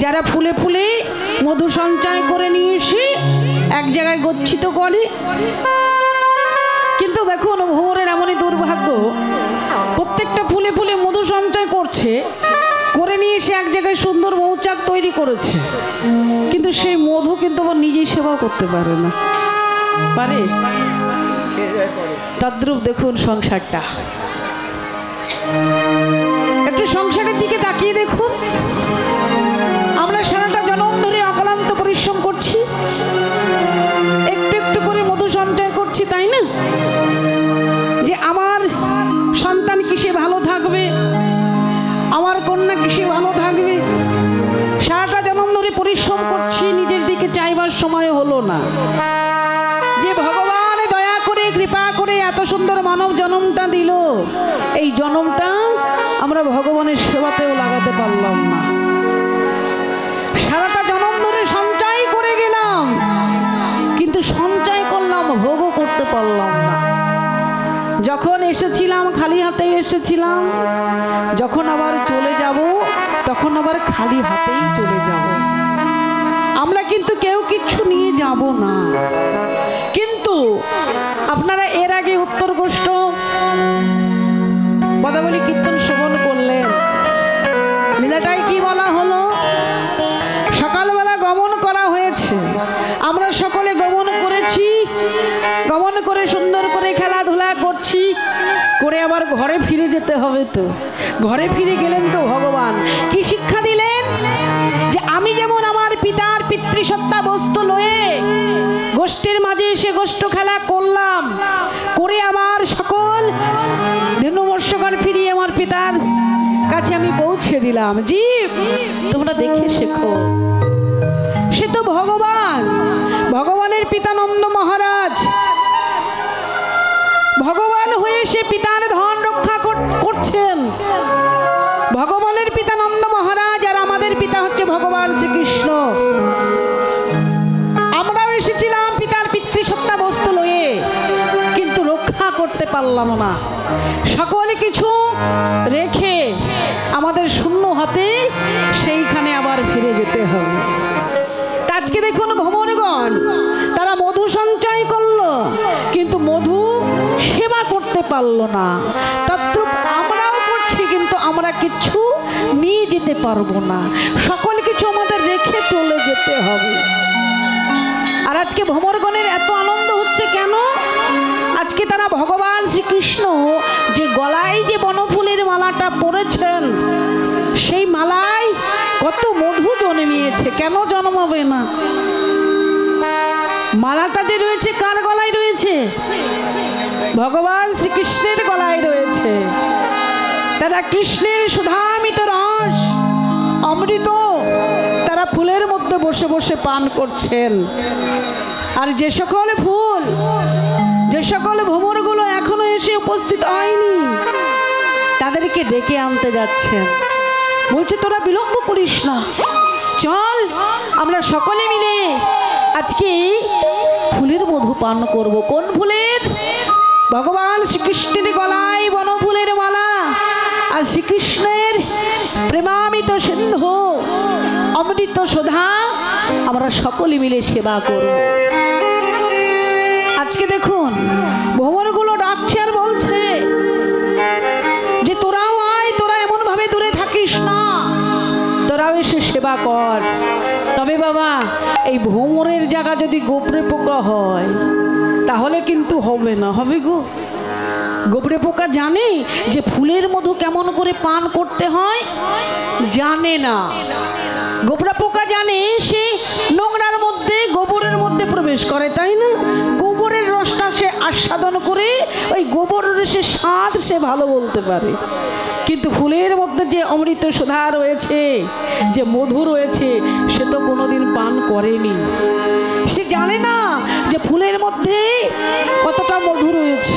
যারা ফুলে ফুলে মধু সঞ্চয় করে নিয়ে এসে এক জায়গায় গচ্ছিত করে। কিন্তু দেখুন ভ্রমরের এমনই দুর্ভাগ্য, প্রত্যেকটা ফুলে ফুলে মধু সঞ্চয় করছে, করে নিয়ে এসে এক জায়গায় সুন্দর মৌচাক তৈরি করেছে, কিন্তু সেই মধু কিন্তু আবার নিজেই সেবা করতে পারে না। পারে? তদ্রূপ দেখুন সংসারটা। একটু সংসারের দিকে তাকিয়ে দেখুন, আমরা সারাটা জনম ধরে অক্লান্ত পরিশ্রম করছি, একটু একটু করে মধু সঞ্চয় করছি, তাই না? যে আমার সন্তান কিসে ভালো থাকবে, আমার কন্যা কিসে ভালো থাকবে, সারাটা জনম ধরে পরিশ্রম করছি, নিজের দিকে চাইবার সময় হলো না। যে ভগবান দয়া করে কৃপা করে এত সুন্দর মানব জন্মটা দিল, এই জন্মটা আমরা ভগবানের সেবাতেও লাগাতে পারলাম না। সারাটা জন্ম ধরে সঞ্চয় করে গেলাম, কিন্তু সঞ্চয় করলাম, ভোগও করতে পারলাম না। যখন এসেছিলাম খালি হাতে এসেছিলাম, যখন আবার চলে যাব তখন আবার খালি হাতেই চলে যাব। আমরা কিন্তু কেউ কিচ্ছু নিয়ে যাব না। কিন্তু আপনারা এর আগে উত্তর গোষ্ঠ পদাবলী কীর্তন শ্রবণ করলেন, লীলাটাই কি বলা হলো? সকালবেলা গমন করা হয়েছে, আমরা সকলে গমন করেছি, গমন করে সুন্দর করে খেলাধুলা করছি, করে আবার ঘরে ফিরে যেতে হবে। তো ঘরে ফিরে গেলেন তো ভগবান কি শিক্ষা দিলেন? যে আমি যেমন আমার পিতার পিতৃসত্তা বস্তু লয়ে গোষ্ঠীর মাঝে এসে গোষ্ঠ খেলা করলাম, করে আমার সকল ধনুমর্ষগণ ফিরিয়ে আমার পিতার কাছে আমি পৌঁছে দিলাম। জীব তোমরা দেখে শেখো, সে তো ভগবান, ভগবানের পিতা নন্দ মহারাজ, ভগবান হয়ে সে পিতার ধন রক্ষা করছেন। ভগবানের পিতা নন্দ মহারাজ, আর আমাদের পিতা হচ্ছে ভগবান শ্রীকৃষ্ণ। আমরাও এসেছিলাম পিতার পিতৃসত্তা বস্তু লয়ে, কিন্তু রক্ষা করতে পারলাম না। সকল কিছু রেখে আমাদের শূন্য হাতে সেইখানে আবার ফিরে যেতে হবে। আজকে দেখুন ভ্রমরগণ তারা মধু সঞ্চয় করলো, কিন্তু মধু সেবা করতে পারলো না। তদ্রূপ আমরাও করছি, কিন্তু আমরা কিছু নিয়ে যেতে পারবো না। সকল কিছু আমাদের রেখে চলে যেতে হবে। আর আজকে ভ্রমরগণের এত আনন্দ হচ্ছে কেন? আজকে তারা ভগবান শ্রীকৃষ্ণ যে গলায় যে বনফুলের মালাটা পরেছেন, সেই মালায় কত মধু জন্মিয়েছে। কেন জন্মাবে না? মালাটা যে রয়েছে কার গলায় রয়েছে? ভগবান শ্রীকৃষ্ণের গলায় রয়েছে। তারা কৃষ্ণের সুধামিত রস অমৃত তারা ফুলের মধ্যে বসে বসে পান করছেন। আর যে সকল ফুল, যে সকল ভ্রমরগুলো এখনো এসে উপস্থিত হয়নি, তাদেরকে ডেকে আনতে যাচ্ছেন। বলছে তোরা বিলম্ব করিস না, চল আমরা সকলে মিলে আজকে ফুলের মধু পান করব। কোন ফুলের? ভগবান শ্রীকৃষ্ণের গলায় বনফুলের মালা, আর শ্রীকৃষ্ণের প্রেমামিত সিন্ধু অমৃত সুধা আমরা সকলে মিলে সেবা করব। আজকে দেখুন ভ্রমরগুলো ডাকছে আর বলছে যে তোরাও আয়, তোরা এমন ভাবে দূরে থাকিস না, তোরাও এসে সেবা কর। তবে বাবা এই ভ্রমরের জায়গা যদি গোবরে পোকা হয় তাহলে কিন্তু হবে না। হবে গো? গোবরে পোকা জানে যে ফুলের মধু কেমন করে পান করতে হয়? জানে না। গোবরা পোকা জানে সে নোংরার মধ্যে, গোবরের মধ্যে প্রবেশ করে, তাই না? গোবরের রসটা সে আস্বাদন করে ওই গোবরের সে স্বাদ সে ভালো বলতে পারে। কিন্তু ফুলের মধ্যে যে অমৃত সুধা রয়েছে, যে মধু রয়েছে, সে তো কোনোদিন পান করেনি। সে জানে না যে ফুলের মধ্যে কতটা মধু রয়েছে।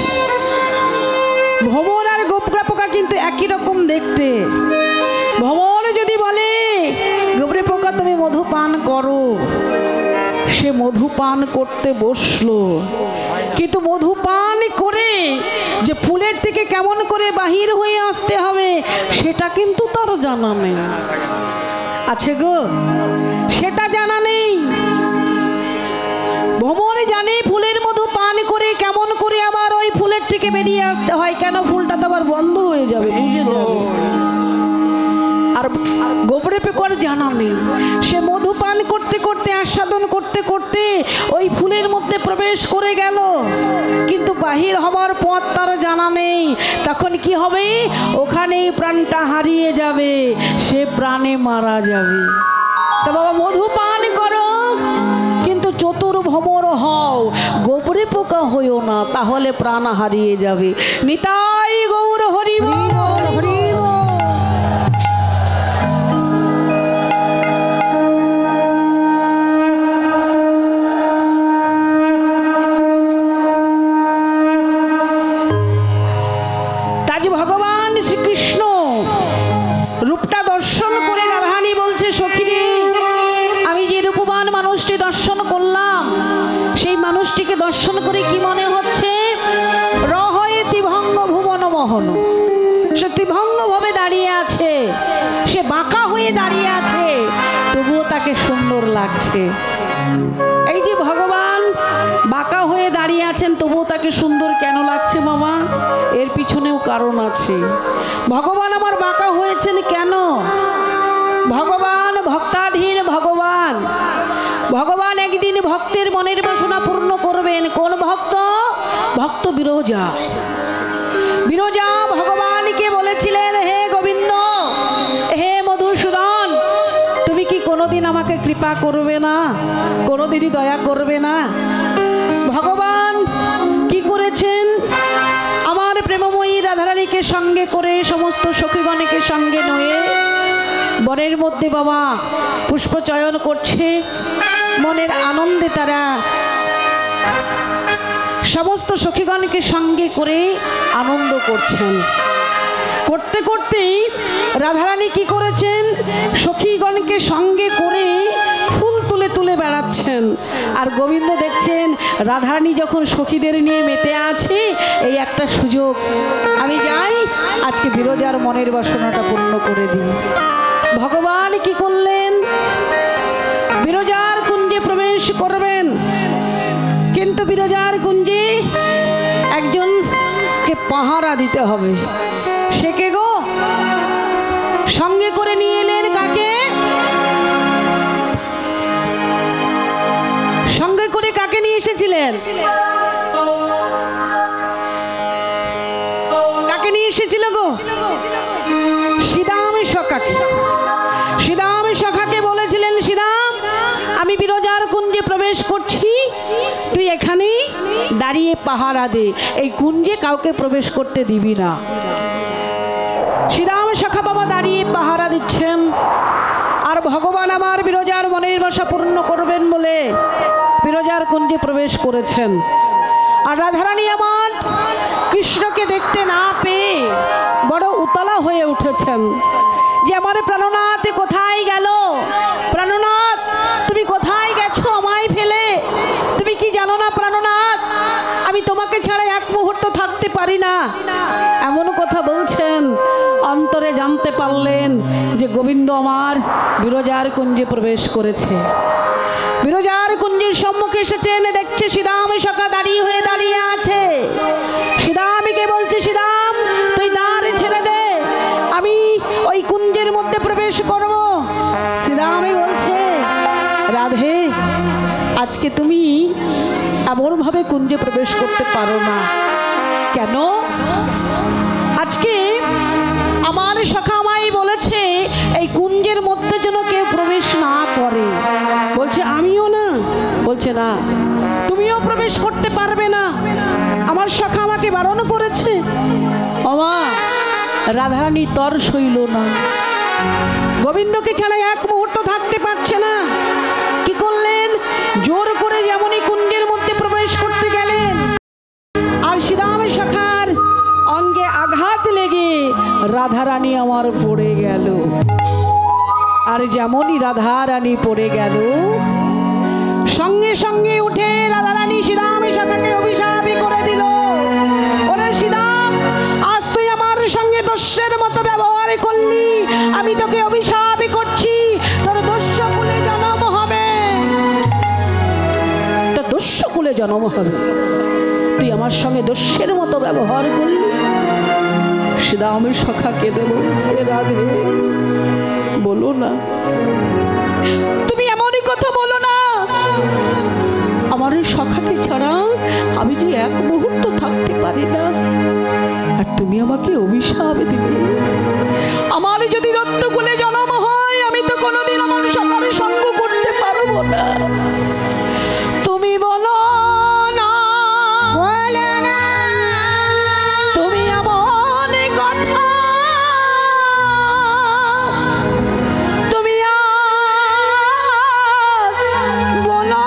ভ্রমর আর গোবরা পোকা কিন্তু একই রকম দেখতে। ভ্রমর যদি বলে গোবরে পোকা তুমি মধু পান করো, সে মধু পান করতে বসলো, কিন্তু মধু পান করে যে ফুলের থেকে কেমন করে বাহির হয়ে আসতে হবে সেটা কিন্তু তার জানা নেই। আছে গো? সেটা জানা নেই। ভ্রমরে জানে ফুলের মধু পান করে কেমন করে আবার ওই ফুলের থেকে বেরিয়ে আসতে হয়, কেন ফুলটা তো আবার বন্ধ হয়ে যাবে, বুঝে যাবে। আর গোবরে পেকর জানা নেই, সে মধু পান করতে করতে আস্বাদন করতে করতে ওই ফুলের মধ্যে প্রবেশ করে গেল, কিন্তু বাহির হবার পথ তার জানা নেই। তখন কি হবে? ওখানেই প্রাণটা হারিয়ে যাবে, সে প্রাণে মারা যাবে। তা বাবা মধু পান করো, কিন্তু চতুর ভ্রমর হও, গোবরে পোকা হইও না, তাহলে প্রাণ হারিয়ে যাবে। নিতাই গৌর হরি বল, হরি বল। ভগবান শ্রীকৃষ্ণ রূপটা দর্শন করে রাধারানী বলছে, সখীরে, আমি যে রূপবান মানুষটি দর্শন করলাম, সেই মানুষটিকে দর্শন করে কি মনে হচ্ছে? রহয়ে ত্রিভঙ্গ ভুবন মোহন। সে ত্রিভঙ্গ ভাবে দাঁড়িয়ে আছে, সে বাঁকা হয়ে দাঁড়িয়ে আছে, তবুও তাকে সুন্দর লাগছে। এই যে ভগবান বাঁকা হয়ে দাঁড়িয়ে আছেন, তবুও তাকে সুন্দর কেন লাগছে বাবা? এর পিছনেও কারণ আছে। ভগবান আমার বাঁকা হয়েছেন কেন? ভগবান ভক্তাধীন ভগবান। ভগবান একদিন ভক্তের মনের বাসনা পূর্ণ করবেন। কোন ভক্ত? ভক্ত বিরজা। বিরজা ভগবানকে বলেছিলেন, হে গোবিন্দ, হে মধুসূদন, তুমি কি কোনোদিন আমাকে কৃপা করবে না? কোনোদিনই দয়া করবে না? ভগবান কি করেছেন? আমার প্রেমময়ী রাধারানীকে সঙ্গে করে সমস্ত সখীগণকে সঙ্গে নিয়ে বনের মধ্যে বাবা পুষ্প চয়ন করছে। মনের আনন্দে তারা সমস্ত সখীগণকে সঙ্গে করে আনন্দ করছেন। করতে করতেই রাধারানী কি করেছেন? সখীগণকে সঙ্গে করে ফুল তুলে তুলে বেড়াচ্ছেন। আর গোবিন্দ দেখছেন রাধারানী যখন সখীদের নিয়ে মেতে আছে, এই একটা সুযোগ, আমি যাই আজকে বিরজার মনের বাসনাটা পূর্ণ করে দিই। ভগবান কি করলেন? বিরজার কুঞ্জে প্রবেশ করবেন, কিন্তু বিরজার কুঞ্জে একজনকে পাহারা দিতে হবে। সে কে গো? সঙ্গে করে নিয়ে এলেন কাকে? সঙ্গে করে কাকে নিয়ে এসেছিলেন? কাকে নিয়ে এসেছিল গো? শ্রীদাম সখাকে। শ্রীদাম সখাকে বলেছিলেন, শ্রীদাম, আমি বিরজার কুঞ্জে প্রবেশ করছি, তুই এখানে দাঁড়িয়ে পাহারা দে, এই কুঞ্জে কাউকে প্রবেশ করতে দিবি না। শ্রীরাম সখা বাবা দাঁড়িয়ে পাহারা দিচ্ছেন। আর ভগবান আমার বিরজার মনের বাসা পূর্ণ করবেন বলে বিরজার কুঞ্জে প্রবেশ করেছেন। আর রাধারানী আমার কৃষ্ণকে দেখতে না পেয়ে বড় উতলা হয়ে উঠেছেন, যে আমার প্রাণনাথ কোথায় গেল? প্রাণনাথ, তুমি কোথায় গেছো আমায় ফেলে? তুমি কি জানো না প্রাণনাথ, আমি তোমাকে ছাড়া এক মুহূর্ত থাকতে পারি না? এমন কথা বলছেন। অন্তরে জানতে পারলেন যে গোবিন্দ আমার বিরজার কুঞ্জে প্রবেশ করেছে। বিরজার কুঞ্জের সম্মুখে এসেছেন, দেখছে শ্রীরাম সখা দাঁড়িয়ে হয়ে দাঁড়িয়ে আছে। শ্রীরামকে বলছে, শ্রীরাম, তুই দাঁড়ে ছেড়ে দে, আমি ওই কুঞ্জের মধ্যে প্রবেশ করব। শ্রীরামই বলছে, রাধে, আজকে তুমি এমনভাবে কুঞ্জে প্রবেশ করতে পারো না। কেন? আজকে আমার সখা আমায় বলেছে এই কুঞ্জের মধ্যে যেন কেউ প্রবেশ না করে। বলছে আমিও না? বলছে না, তুমিও প্রবেশ করতে পারবে না, আমার সখা আমাকে বারণ করেছে। বাবা, রাধারানী তর সইল না, গোবিন্দকে ছাড়া এক মুহূর্ত থাকতে পারছে না। কি করলেন? জোর করে যেমনই কুঞ্জের মধ্যে প্রবেশ করতে গেলেন, আর শ্রীরাম সখার অঙ্গে আঘাত লেগে রাধারানী আমার পড়ে গেল। আর যেমনই রাধারানী পড়ে গেল, সঙ্গে সঙ্গে উঠে রাধারানী শ্রীরাম সখাকে অভিশাপ করে দিল। ওরে শ্রীরাম, আজ তুই আমার সঙ্গে দস্যের মতো ব্যবহার করলি, আমি তোকে অভিশাপ করছি, জন্ম হবে, তুই আমার সঙ্গে দস্যের মতো ব্যবহার করলি। শ্রীরামের সখা কেঁদে বলছে, রাধে বলো না, তুমি এমনই কথা বলো না। আমার সখাকে ছাড়া আমি যে এক মুহূর্ত থাকতে পারি না, আর তুমি আমাকে অভিশাপ দিবে। আমার যদি দত্তকুলে জন্ম হয়, আমি তো কোনোদিন আমার সখার সঙ্গ করতে পারবো না। তুমি বলো না, বলো না, তুমি এমন কথা তুমি বলো না,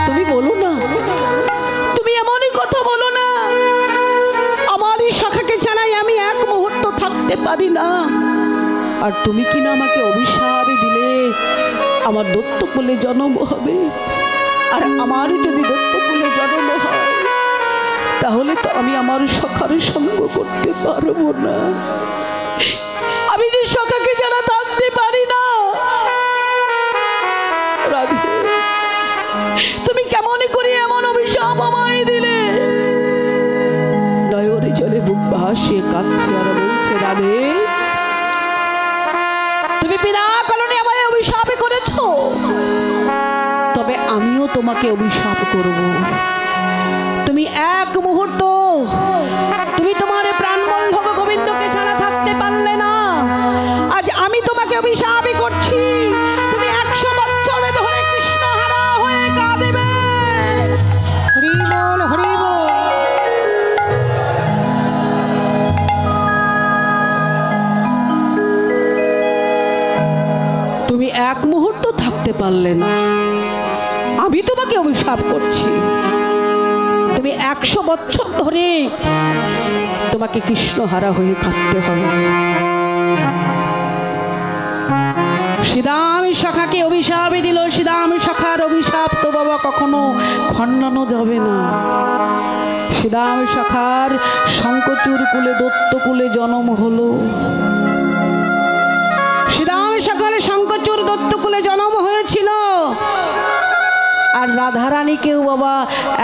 তুমি বলো না, তুমি এমনই কথা বলো না। আমারই সখাকে ছাড়াই আমি এক মুহূর্ত থাকতে পারি না, আর তুমি কিনা আমাকে অভিশাপ দিলে আমার দত্তকুলে জন্ম হবে। আর আমার যদি দত্তকুলে জন্ম হয়, তাহলে তো আমি আমার সখার সঙ্গ করতে পারবো না। আমি যে সখাকে ছাড়া থাকতে পারি না। রাধে, তুমি কেমন করে এমন অভিশাপ আমায় দিলে? নয়রে জলে বুক ভাসিয়ে কাঁদছে আর বলছে, রাধে তুমি বিনা কারণে আমায় অভিশাপ করেছো, তবে আমিও তোমাকে অভিশাপ করব। তুমি এক মুহূর্ত তুমি তোমার প্রাণবল্লভ গোবিন্দকে ছাড়া থাকতে পারলে না, আজ আমি তোমাকে অভিশাপ করছি, তুমি 100 বছর ধরে কৃষ্ণহারা হয়ে কাঁদবে। হরি বল, হরি বল। তুমি এক মুহূর্ত থাকতে পারলে না, আমি তোমাকে অভিশাপ করছি, তুমি 100 বছর ধরে তোমাকে কৃষ্ণহারা হয়ে কাঁদতে হবে। শ্রীরাম সখাকে অভিশাপ দিল। শ্রীরাম সখার অভিশাপ তো বাবা কখনো খণ্ডানো যাবে না। শ্রীরাম সখার শঙ্কচূড় কুলে দত্তকুলে জন্ম হলো। শ্রীরাম সখার শঙ্কচূড় দত্তকুলে জন্ম হয়েছিল, আর রাধারানীকেও বাবা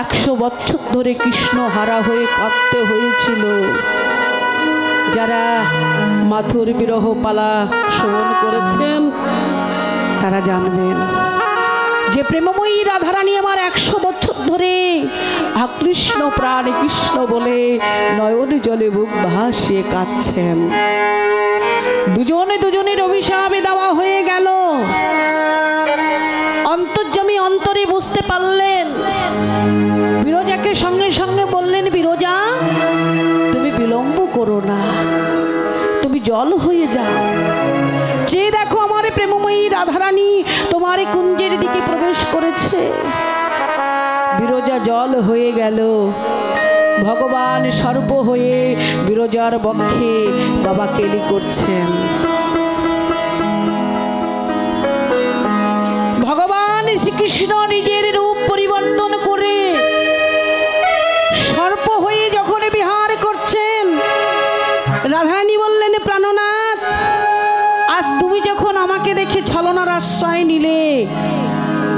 100 বছর ধরে কৃষ্ণহারা হয়ে কাঁদতে হয়েছিল। যারা মাথুর বিরহ পালা শ্রবণ করেছেন তারা জানবেন যে প্রেমময়ী রাধারানী আমার 100 বছর ধরে কৃষ্ণ প্রাণ কৃষ্ণ বলে নয়ন জলে বুক ভাসিয়ে কাঁদছেন। দুজনে দুজনের অভিশাপে দেওয়া হয়ে গেল। অন্তর্যামী অন্তরে বুঝতে পারলেন, বিরজাকে সঙ্গে সঙ্গে বললেন, বিরজা তুমি বিলম্ব করো না, তুমি জল হয়ে যাও, যে দেখো আমার প্রেমময়ী রাধারানী তোমার কুঞ্জের দিকে প্রবেশ করেছে। বিরজা জল হয়ে গেল। ভগবান সর্প হয়ে বিরজার বক্ষে বাবা কেলি করছেন। ভগবান শ্রীকৃষ্ণ নিজের রূপ পরিবর্তন করে সর্প হয়ে যখন বিহার করছেন, রাধারানী বললেন, প্রাণনাথ আজ তুমি যখন আমাকে দেখে ছলনার আশ্রয় নিলে,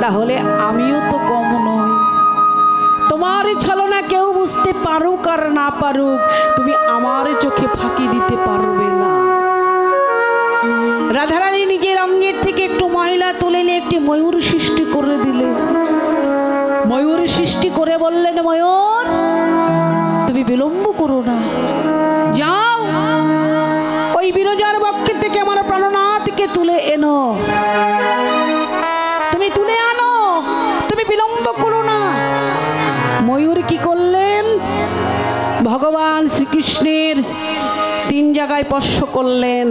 তাহলে আমিও তো কম নই। তোমার ছলনা কেউ বুঝতে পারুক আর না পারুক, তুমি আমার চোখে ফাঁকি দিতে পারবে না। রাধারানী নিজের অঙ্গের থেকে একটু ময়লা তুলে নিয়ে একটি ময়ূর সৃষ্টি করে দিলেন। ময়ূর সৃষ্টি করে বললেন, ময়ূর তুমি বিলম্ব করো না, যাও ওই বিরজার বক্ষের থেকে আমার প্রাণনাথকে তুলে এনো, তুমি তুলে আনো, তুমি বিলম্ব করো না। ময়ূর কি করলেন? ভগবান শ্রীকৃষ্ণের 3 জায়গায় স্পর্শ করলেন।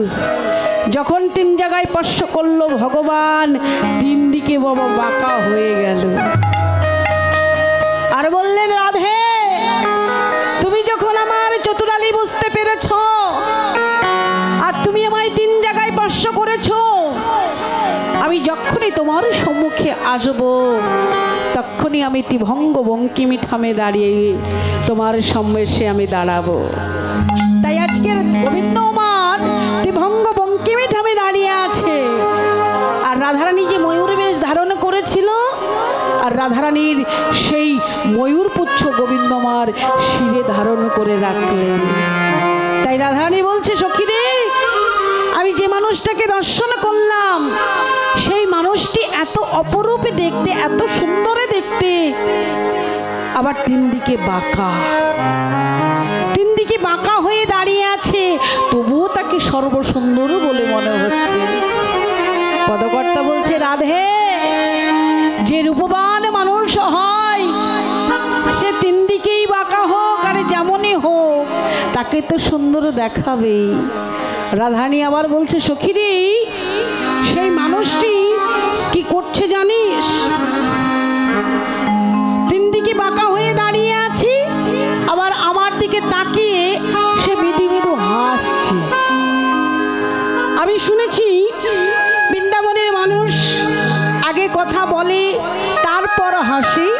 যখন 3 জায়গায় স্পর্শ করলো, ভগবান 3 দিকে বাবা বাঁকা হয়ে গেল। আর বললেন, রাধে তুমি যখন আমার চতুরালী বুঝতে পেরেছ, আর তুমি আমায় 3 জায়গায় স্পর্শ করেছ, আমি যখনই তোমার সম্মুখে আসব, তখনই আমি ত্রিভঙ্গ বঙ্কিমী ঠামে দাঁড়িয়ে তোমার সামনে আমি দাঁড়াবো। তাই আজকের গোবিন্দ আমার ত্রিভঙ্গ বঙ্কিমী ঠামে দাঁড়িয়ে আছে, রাধারানীর সেই ময়ূরপুচ্ছ গোবিন্দ আমার শিরে ধারণ করে রাখলেন। তাই রাধারানী বলছে, সখী রে, আমি যে মানুষটাকে দর্শন করলাম সেই মানুষটি এত অপরূপে দেখতে, এত সুন্দরে দেখতে, আবার তিন দিকে বাঁকা, তিন দিকে বাঁকা হয়ে দাঁড়িয়ে আছে, তবুও তাকে সর্বসুন্দর বলে মনে হচ্ছে। পদকর্তা বলছে, রাধে, যে রূপবান মানুষ হয় সে তিন দিকেই বাঁকা হোক আর যেমনই হোক তাকে তো সুন্দর দেখাবে। রাধারানী আবার বলছে, সখী রে, সেই মানুষটি কি করছে জানিস? তিন দিকে বাঁকা হয়ে দাঁড়িয়ে আছি, আবার আমার দিকে তাকিয়ে সে মৃদু মৃদু হাসছে। আমি শুনেছি বৃন্দাবনের মানুষ আগে কথা বলে তারপর হাসি,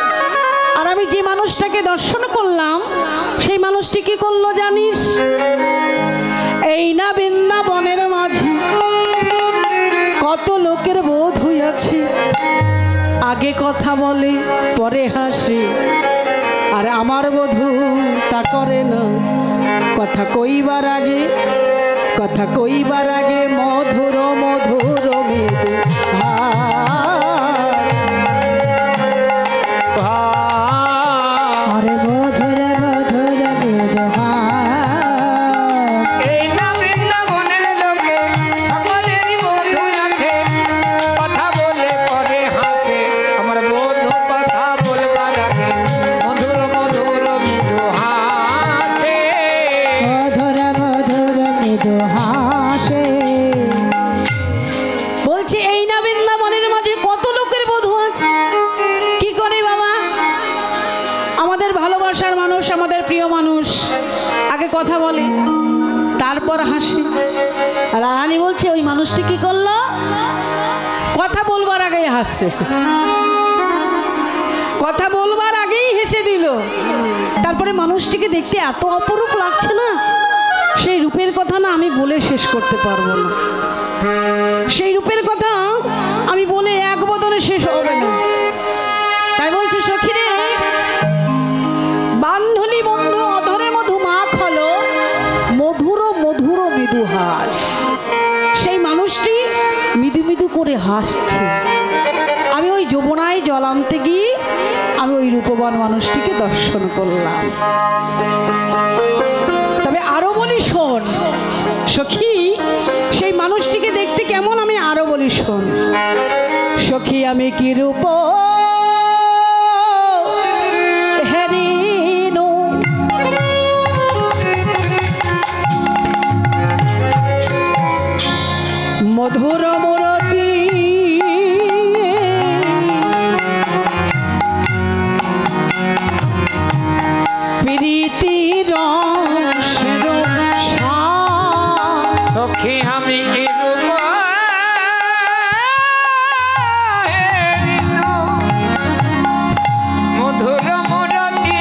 আর আমি যে মানুষটাকে দর্শন করলাম সেই মানুষটি কি করলো জানিস? এই না বৃন্দাবনের মাঝে কত লোকের বোধ হইয়াছে, আগে কথা বলে পরে হাসে, আর আমার বধূ তা করে না। কথা কইবার আগে, কথা কইবার আগে মধুর মধুর মৃদু আরে মধুর মধুর মৃদু এই না বৃন্দাবনের লোকে সকলেরই বধূ আছে, কথা বলে পরে হাসে, আমার বধূ কথা বলবার আগে মধুর মধুর মৃদু হাসে, মধুর মধুর মৃদু হাসে। বলছে, এই না বৃন্দাবনের মাঝে কত লোকের বধূ আছে, কি করে বাবা? আমাদের ভালোবাসার মানুষ, আমাদের প্রিয় মানুষ আগে কথা বলে তারপর হাসে। রানী বলছে, ওই মানুষটি কি করলো? কথা বলবার আগেই হাসছে, কথা বলবার আগেই হেসে দিল। তারপরে মানুষটিকে দেখতে এত অপরূপ লাগছে না, সেই রূপের কথা না আমি বলে শেষ করতে পারবো না। সেই রূপের কথা আমি বলে এক বদনে শেষ হবে না। তাই বলছে, সখী রে, বান্ধলি বন্ধু অধরে মধু মাখ হলো, মধুর মধুর মৃদু হাস। সেই মানুষটি মৃদু মৃদু করে হাসছে। আমি ওই যমুনায় জল আনতে গিয়ে আমি ওই রূপবান মানুষটিকে দর্শন করলাম। তবে আরো বলি শোন সখী, সেই মানুষটিকে দেখতে কেমন আমি আরো বলি শোন। সখী, আমি কি রূপ হেরিনু, মধুর মূরতি প্রীতি রসের সার। সখী আমি কি রূপ হেরিনু, মধুর মূরতি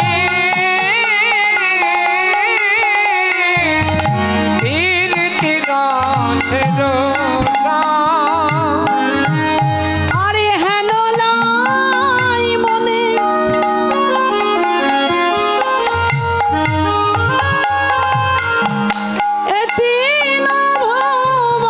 প্রীতি রসের সার। আরে হেন লাই মনে এতিন ভুবন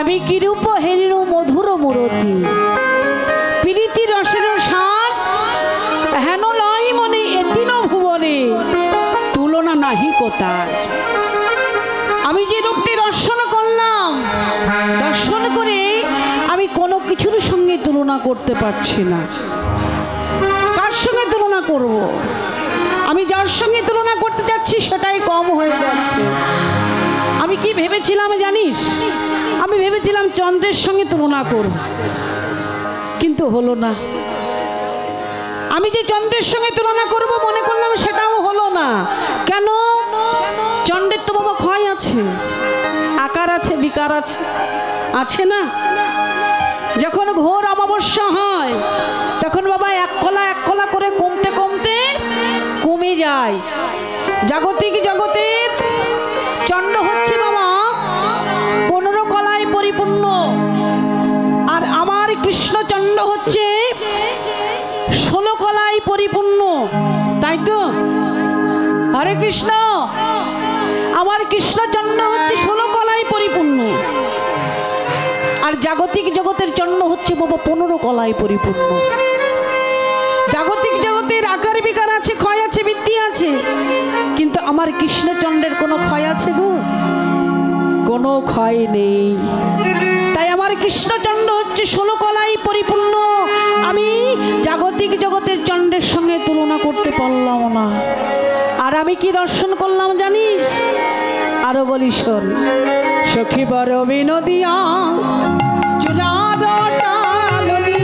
আমি কিরূপ হেরির মধুর মূরতি প্রীতি রসের সার হেন লয় মনে এতিন ভুবনে তুলনা নাহি কোথায়। আমি যে রূপটি দর্শন করলাম, দর্শন করে আমি কোনো কিছুর সঙ্গে তুলনা করতে পারছি না। কার সঙ্গে তুলনা করব? আমি যার সঙ্গে তুলনা করতে যাচ্ছি সেটাই কম হয়ে যাচ্ছে। আমি কি ভেবেছিলাম জানিস? আমি ভেবেছিলাম চন্দ্রের সঙ্গে তুলনা করব, কিন্তু হলো না। আমি যে চন্দ্রের সঙ্গে তুলনা করব মনে করলাম, সেটাও হলো না। কেন? চন্দ্রের তো বাবা ক্ষয় আছে, আকার আছে, বিকার আছে, আছে না? যখন ঘোর অমাবস্যা হয় তখন বাবা এক কলা করে কমতে কমতে কমে যায়। জাগতিক জগতের চন্দ্র হচ্ছে বাবা 15 কলায় পরিপূর্ণ, আর আমার কৃষ্ণচন্দ্র হচ্ছে 16 কলায় পরিপূর্ণ, তাই তো? হরে কৃষ্ণ। আমার কৃষ্ণচন্দ্র হচ্ছে 16 কলায় পরিপূর্ণ, আর জাগতিক জগতের চন্দ্র হচ্ছে বাবা 15 কলায় পরিপূর্ণ। জাগতিক জগতের আকার বিকার আছে, ক্ষয় আছে, বৃদ্ধি আছে, কিন্তু আমার কৃষ্ণচন্দ্রের কোনো ক্ষয় আছে গো? কোনো ক্ষয় নেই। তাই আমার কৃষ্ণচন্দ্র হচ্ছে 16 কলায় পরিপূর্ণ। আমি জাগতিক জগতের চন্দ্রের সঙ্গে তুলনা করতে পারলাম না। আর আমি কি দর্শন করলাম জানিস? আরো বলি শোন। সখী বড় বিনোদিয়া চূড়ার টালনি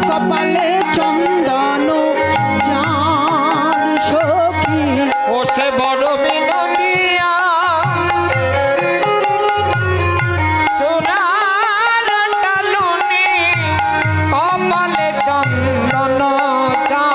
কপালে চন্দন চাঁদ সখী ও সে বড় বিনোদিয়া চূড়ার টালনি কপালে চন্দন চাঁদ।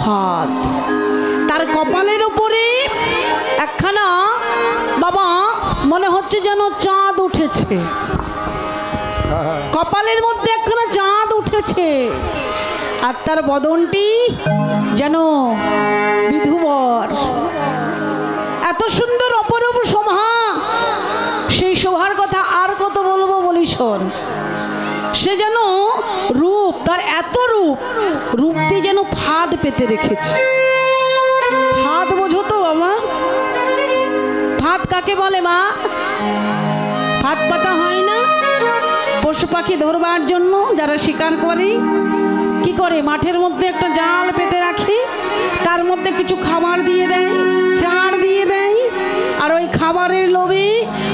ফাঁদ, তার কপালের উপরে একখানা বাবা মনে হচ্ছে যেন চাঁদ উঠেছে, কপালের মধ্যে একখানা চাঁদ উঠেছে, আর তার বদনটি যেন বিধুবর। এত সুন্দর অপরূপ শোভা, সেই শোভার কথা আর কত বলবো বলি শোন। সে যেন রূপ, তার এত রূপ, রূপটি যেন ফাঁদ পেতে রেখেছে। ফাঁদ বোঝো তো বাবা? ফাঁদ কাকে বলে মা? ফাঁদ পাতা হয় না পশু পাখি ধরবার জন্য, যারা শিকার করে কি করে, মাঠের মধ্যে একটা জাল পেতে রাখে, তার মধ্যে কিছু খাবার দিয়ে দেয়, চার দিয়ে দেয়, আর ওই খাবারের লোভে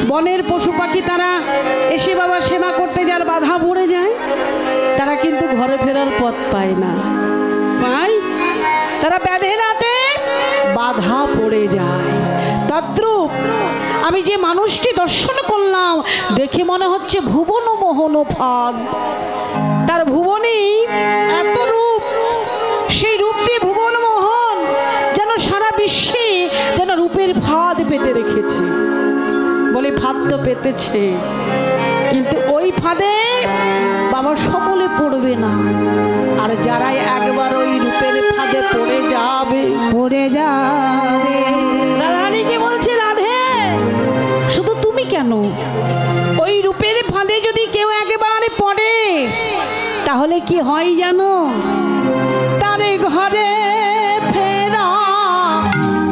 বনের পশু পাখি তারা এসে বাবা সেবা করতে যার বাধা পড়ে যায়, তারা কিন্তু ঘরে ফেরার পথ পায় না, পায় তারা ব্যাধে রাতে বাধা পড়ে যায়। তদ্রূপ আমি যে মানুষটি দর্শন করলাম দেখে মনে হচ্ছে ভুবন মোহন ফাঁদ, তার ভুবনে এত রূপ, সেই রূপ দিয়ে ভুবন মোহন যেন সারা বিশ্বে যেন রূপের ফাঁদ পেতে রেখেছে। বলে ফাঁদ তো পেতেছে, কিন্তু ওই ফাঁদে বাবা সকলে পড়বে না, আর যারাই একবার ওই রূপের ফাঁদে পড়ে যাবে রাধারানীকে বলছে, রাধে শুধু তুমি কেন, ওই রূপের ফাঁদে যদি কেউ একবার পড়ে তাহলে কি হয় জানো, তার ঘরে ফেরা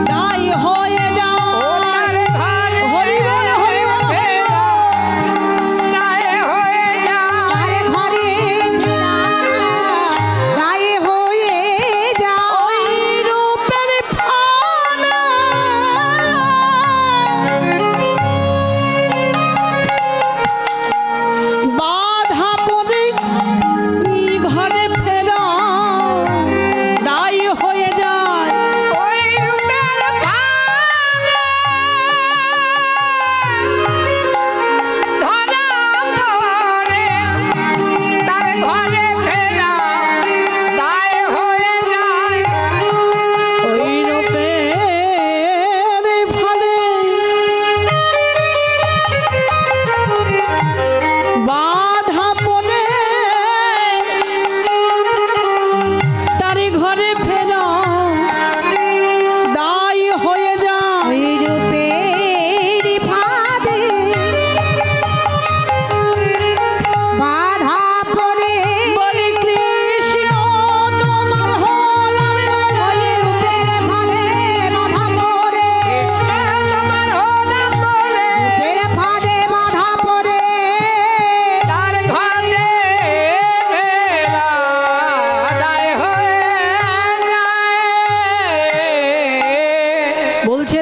দায় হয়ে যায়। হরি বল হরি বল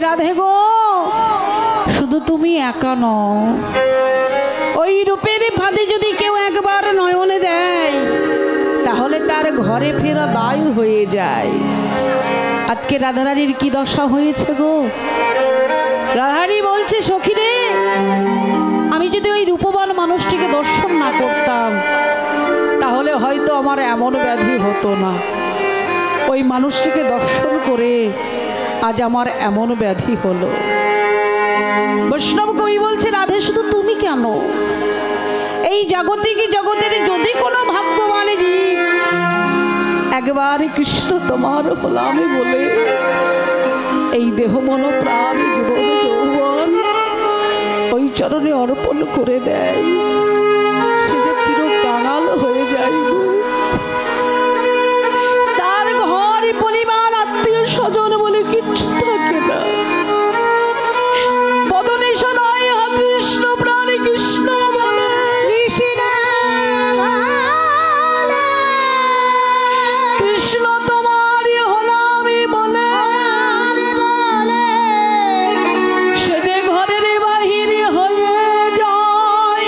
রাধে গো, শুধু তুমি একা নও, ওই রূপের ফাঁদে যদি কেউ একবার নয়নে দেয় তাহলে তার ঘরে ফেরা দায় হয়ে যায়। আজকে রাধারানীর কি দশা হয়েছে গো। রাধারানী বলছে, সখী রে, আমি যদি ওই রূপবান মানুষটিকে দর্শন না করতাম তাহলে হয়তো আমার এমন ব্যাধি হতো না, ওই মানুষটিকে দর্শন করে আজ আমার এমন ব্যাধি হলো। বৈষ্ণব কবি বলছে, রাধে শুধু তুমি কেন, এই জাগতিক জগতের যদি কোনো ভাগ্যবান জীব একবার কৃষ্ণ তোমার হলাম বলে এই দেহ মন প্রাণ জীবন যৌবন ওই চরণে অর্পণ করে দেয়, সে যে চির কাঙাল হয়ে যায় গো। তার ঘর পরিবার আত্মীয় স্বজন বলে কিচ্ছু থাকে না, বদনে সদায় কৃষ্ণ প্রাণে কৃষ্ণ বলে, কৃষ্ণ তোমারই হলামি বলে, সে যে ঘরের বাহিরে হয়ে যায়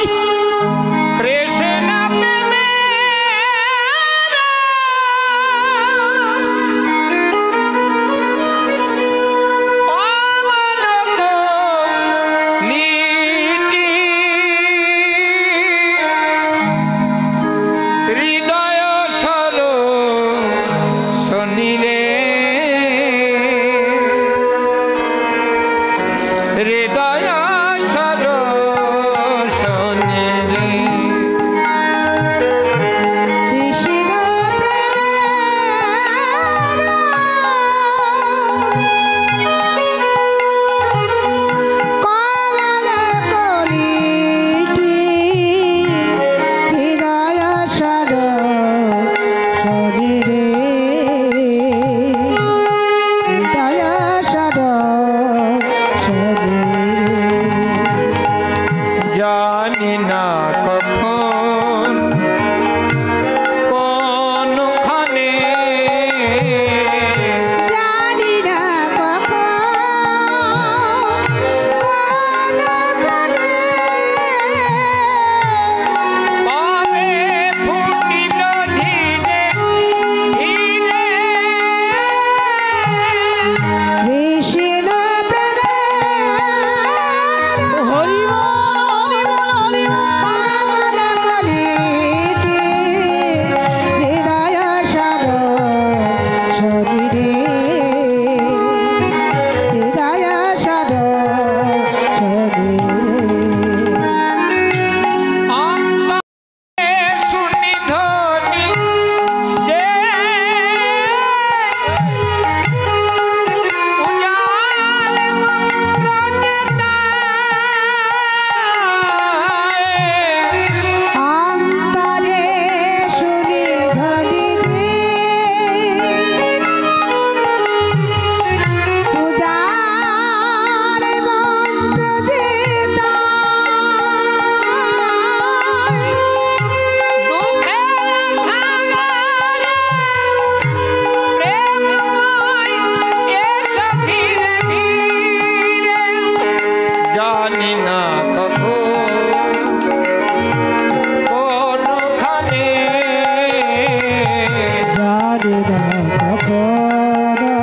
পারে না কখনো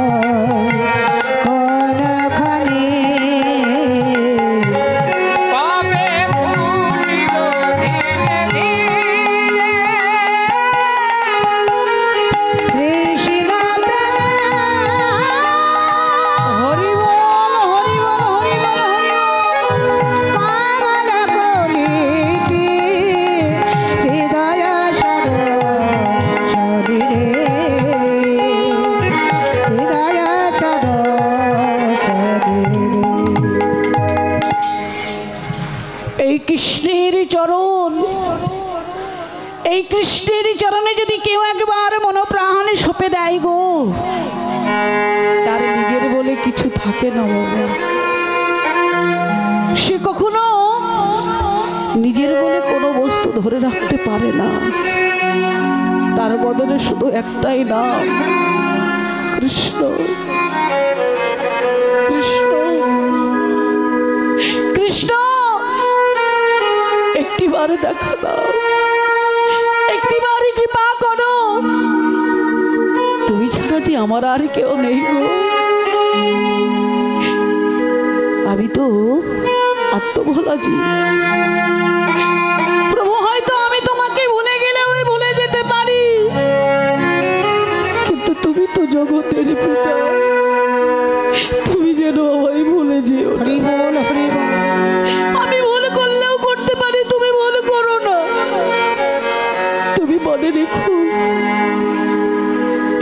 কোনখানে কবে ফুলিল ধীরে ধীরে কৃষ্ণ প্রেমে হরি বল হরি বল হরি বল হরি বল পাগল কলিটি হৃদয় শরীরে হৃদয় শরীরে এই কৃষ্ণের চরণ এই কৃষ্ণের চরণে যদি কেউ একবার মনোপ্রাণে সঁপে দেয় গো তার নিজের বলে কিছু থাকে না বাবা সে কখনো নিজের বলে কোনো বস্তু ধরে রাখতে পারে না তার বদলে শুধু একটাই নাম কৃষ্ণ কৃষ্ণ কৃষ্ণ একটিবার দেখা দাও একটিবারই কৃপা করো তুমি ছাড়া যে আমার আর কেউ নেই গো আমি তো আত্মভোলা জীব প্রভু হয়তো আমি তোমাকে ভুলে গেলেও ভুলে যেতে পারি কিন্তু তুমি তো জগতের পিতা তুমি যেন আমায় ভুলে যেও হরি বল হরি বল আমি ভুল করলেও করতে পারি তুমি ভুল করো না তুমি মনে রেখো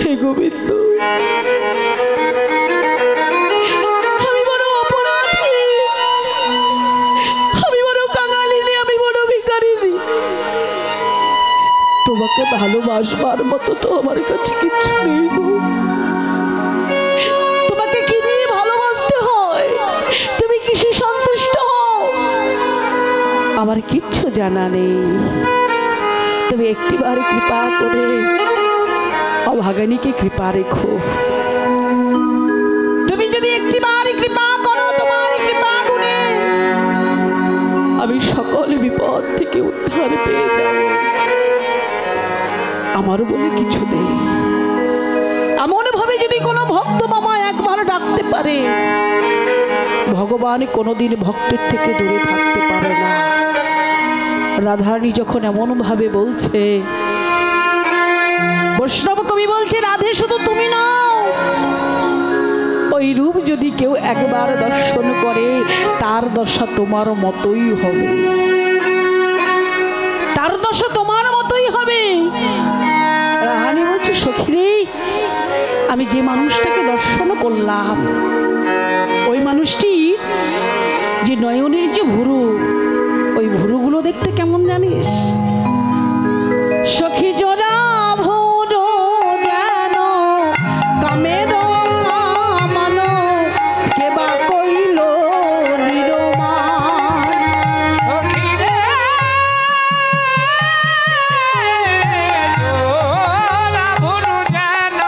হে গোবিন্দ আমি বড় অপরাধী আমি বড় কাঙালিনী আমি বড় ভিখারিনী তোমাকে ভালোবাসবার মতো তো আমার কাছে কিচ্ছু নেই গো তোমাকে কি দিয়ে ভালোবাসতে হয় তুমি কিসে সন্তুষ্ট হও আমার কিচ্ছু জানা নেই তুমি একটিবার কৃপা করে অভাগানীকে কৃপা রেখো তুমি যদি একটিবার কৃপা করো তোমার কৃপা গুণে আমি সকল বিপদ থেকে উদ্ধার পেয়ে যাব আমার বলে কিছু নেই এমন ভাবে যদি কোনো ভক্ত মামা একবার ডাকতে পারে ভগবান কোনোদিন ভক্তের থেকে দূরে থাকতে পারে না রাধারানী যখন এমন ভাবে বলছে বৈষ্ণব কবি বলছে রাধে শুধু তুমি নাও ওই রূপ যদি কেউ একবার দর্শন করে তার দশা তোমার মতোই হবে তার দশা তোমার মতোই হবে রাধারানী বলছে সখীরে আমি যে মানুষটাকে দর্শন করলাম ওই মানুষটি যে নয়নের যে ভুরু ওই ভুরুগুলো দেখতে কেমন জানিস সখী জোড়া ভুরু যেন কামের কামানো কেবা কইল নিরমান সখীরে জোড়া ভুরু যেন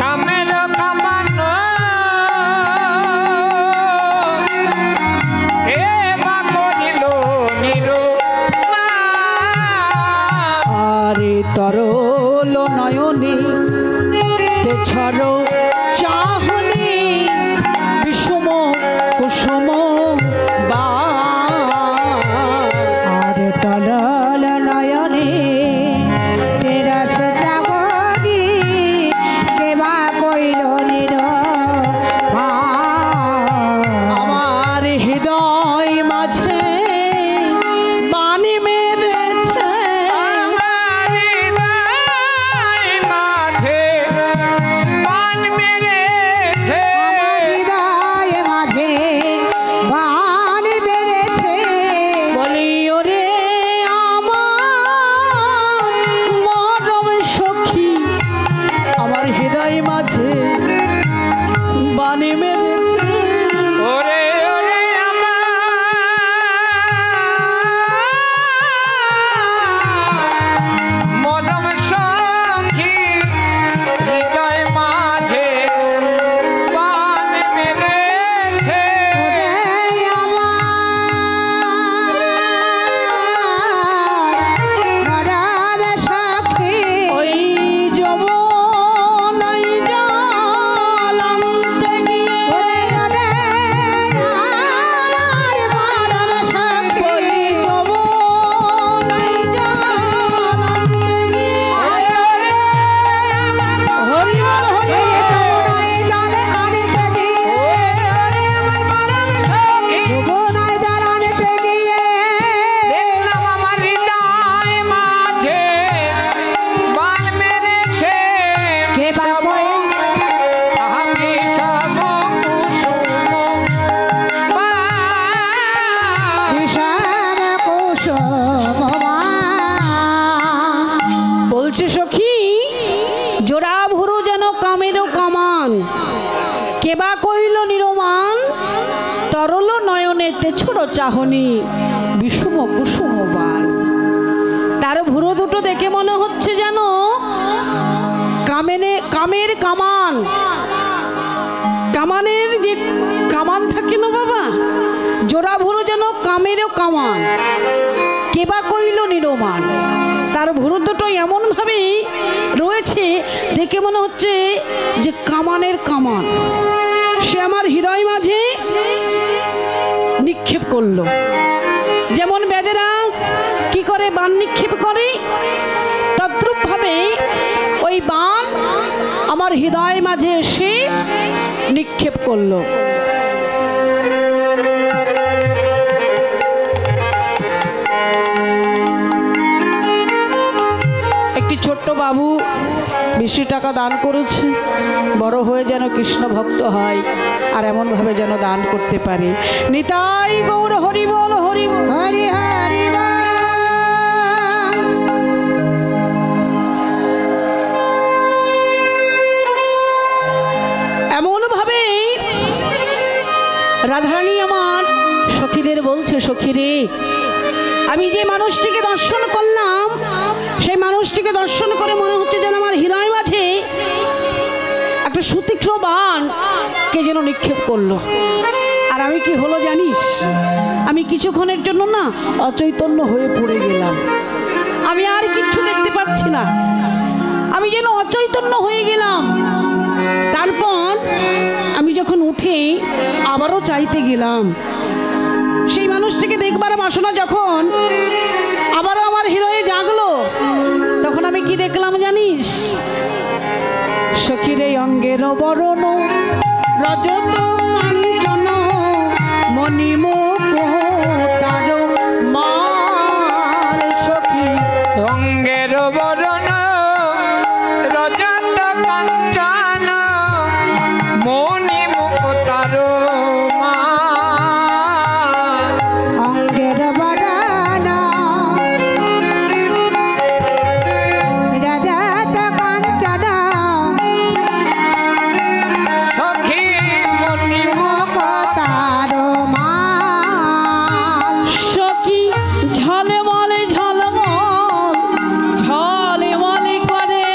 কামের কামানো কেবা কইল নিরমান আরে তরল নয়নে তেছর চাহনি বিষম কুসুম বা আরে তরল নয়নে তেরাস জাগরি কেবা কইল নির আমার হৃদয় মাঝে বাণী মেরেছে আমার হৃদয় মাঝে বাণ মেরেছে। হৃদয় মাঝে চাহনি বিষুম কুসুম বান। তার ভুরু দুটো দেখে মনে হচ্ছে যেন কামের কামান, কামানের যে কামান থাকে না বাবা, জোড়া ভুরু যেন কামেরও কামান, কেবা কইল নিরমান। তার ভুরু দুটো এমন ভাবে রয়েছে দেখে মনে হচ্ছে যে কামানের কামান। সে আমার হৃদয় মাঝে নিক্ষেপ করলো, যেমন বেদেরা কি করে বান নিক্ষেপ করে, তদ্রূপ ভাবে ওই বান আমার হৃদয় মাঝে এসে নিক্ষেপ করলো। একটি ছোট্ট বাবু 20 টাকা দান করেছে, বড় হয়ে যেন কৃষ্ণ ভক্ত হয় আর এমন ভাবে যেন দান করতে পারে। নিতাই গৌর হরি বল, হরি হরি হরি বল। এমন ভাবে রাধারানী আমার সখীদের বলছে, সখী রে, আমি যে মানুষটিকে দর্শন করলাম সেই মানুষটিকে দর্শন করে মনে হচ্ছে যেন আমার হৃদয় মাঝে একটা সুতীক্ষ্ণ বাণ কে যেন নিক্ষেপ করলো। আর আমি কি হলো জানিস, আমি কিছুক্ষণের জন্য না অচৈতন্য হয়ে পড়ে গেলাম, আমি আর কিচ্ছু দেখতে পাচ্ছি না, আমি যেন অচৈতন্য হয়ে গেলাম। তারপর আমি যখন উঠে আবারও চাইতে গেলাম, সেই মানুষটিকে দেখবার বাসনা যখন আবারও আমার হৃদয়ে জাগলো, তখন আমি কি দেখলাম জানিস, সখীর এই অঙ্গের বরণ রজত কাঞ্চন মণিমুকুতার মাল। সখী অঙ্গের বরণ রজত কাঞ্চন মণিমুকুতার মাল। অঙ্গের বরণ রজত কাঞ্চন সখী মণিমুকুতার মাল। সখী ঝলমলে ঝলমল ঝলমলে করে,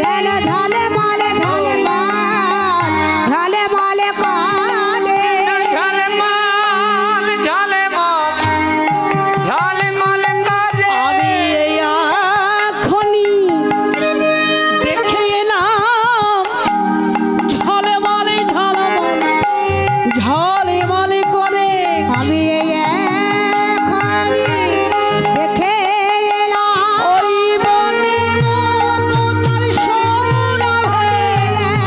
যেন ঝলমলে ঝলমল ঝলমলে করে। ঝলমল ঝলমল ঝলমল করে। আমি এই এখনি দেখে এলাম ঝলমলে ঝলমল ঝলমলে করে। আমি এই এখনি দেখে এলাম, ওই বনে মুকুতার সৌরভে,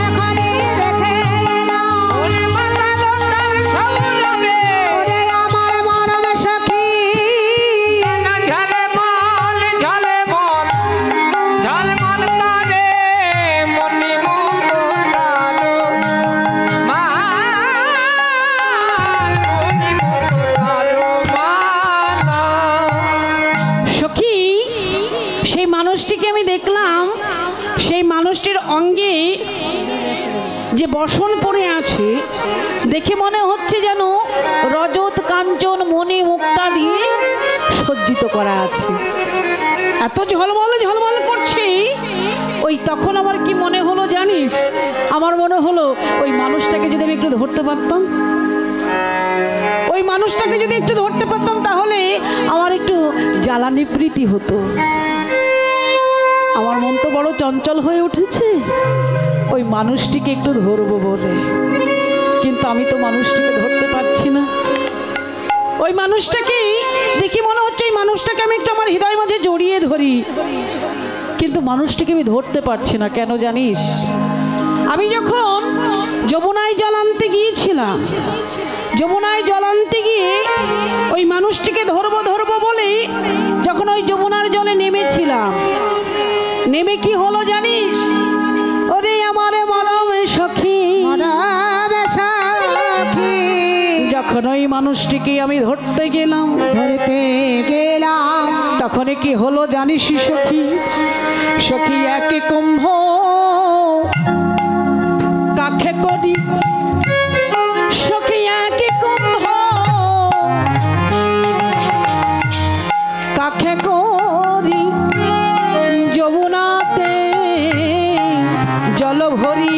এখনি দেখে এলাম। ওরে মাতার সৌরভে ওরে আমার মরম সখী, ঝলমল ঝলমল ঝলমল করে মণিমুকুতার মাল। মণিমুকুতার মাল। সখী সেই মানুষটিকে আমি দেখলাম, সেই মানুষটির অঙ্গে যে বসন পড়ে আছে দেখে মনে হচ্ছে যেন রজত কাঞ্চন মণি মুক্তা দিয়ে সজ্জিত করা আছে, এত ঝলমল ঝলমল করছে। ওই তখন আমার কি মনে হলো জানিস, আমার মনে হলো ওই মানুষটাকে যদি আমি একটু ধরতে পারতাম, ওই মানুষটাকে যদি একটু ধরতে পারতাম তাহলে আমার একটু জ্বালানি প্রীতি হতো। আমার মন তো বড় চঞ্চল হয়ে উঠেছে ওই মানুষটিকে একটু ধরবো বলে, কিন্তু আমি তো মানুষটিকে ধরতে পারছি না। ওই মানুষটাকে দেখি মনে হচ্ছে এই মানুষটাকে আমি একটু আমার হৃদয় মাঝে জড়িয়ে ধরি, কিন্তু মানুষটিকে আমি ধরতে পারছি না। কেন জানিস, আমি যখন যমুনায় জল আনতে গিয়েছিলাম, যমুনায় জল আনতে গিয়ে ওই মানুষটিকে ধরবো ধরবো বলে যখন ওই যমুনার জলে নেমেছিলাম, নেমে কি হলো জানিস, ওরে আমার মরম সখী, মরম সখী, যখন ওই মানুষটিকে আমি ধরতে গেলাম, ধরতে গেলাম, তখন কি হলো জানিস সখী, সখী একে কুম্ভ কাখে করি, সখী একে কুম্ভ ভরি যমুনাতে জল ভরি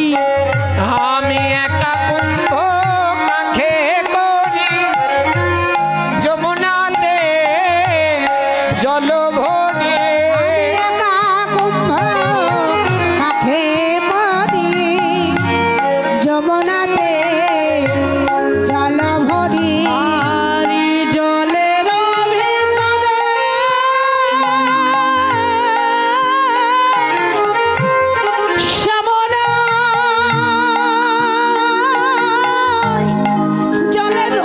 আমি একা কুম্ভ কাঁখে করি যমুনাতে জল ভরি আমি একা কুম্ভ কাঁখে করি যমুনাতে জল ভরি আরি জলের ভিতরে শ্যামরায়, জলের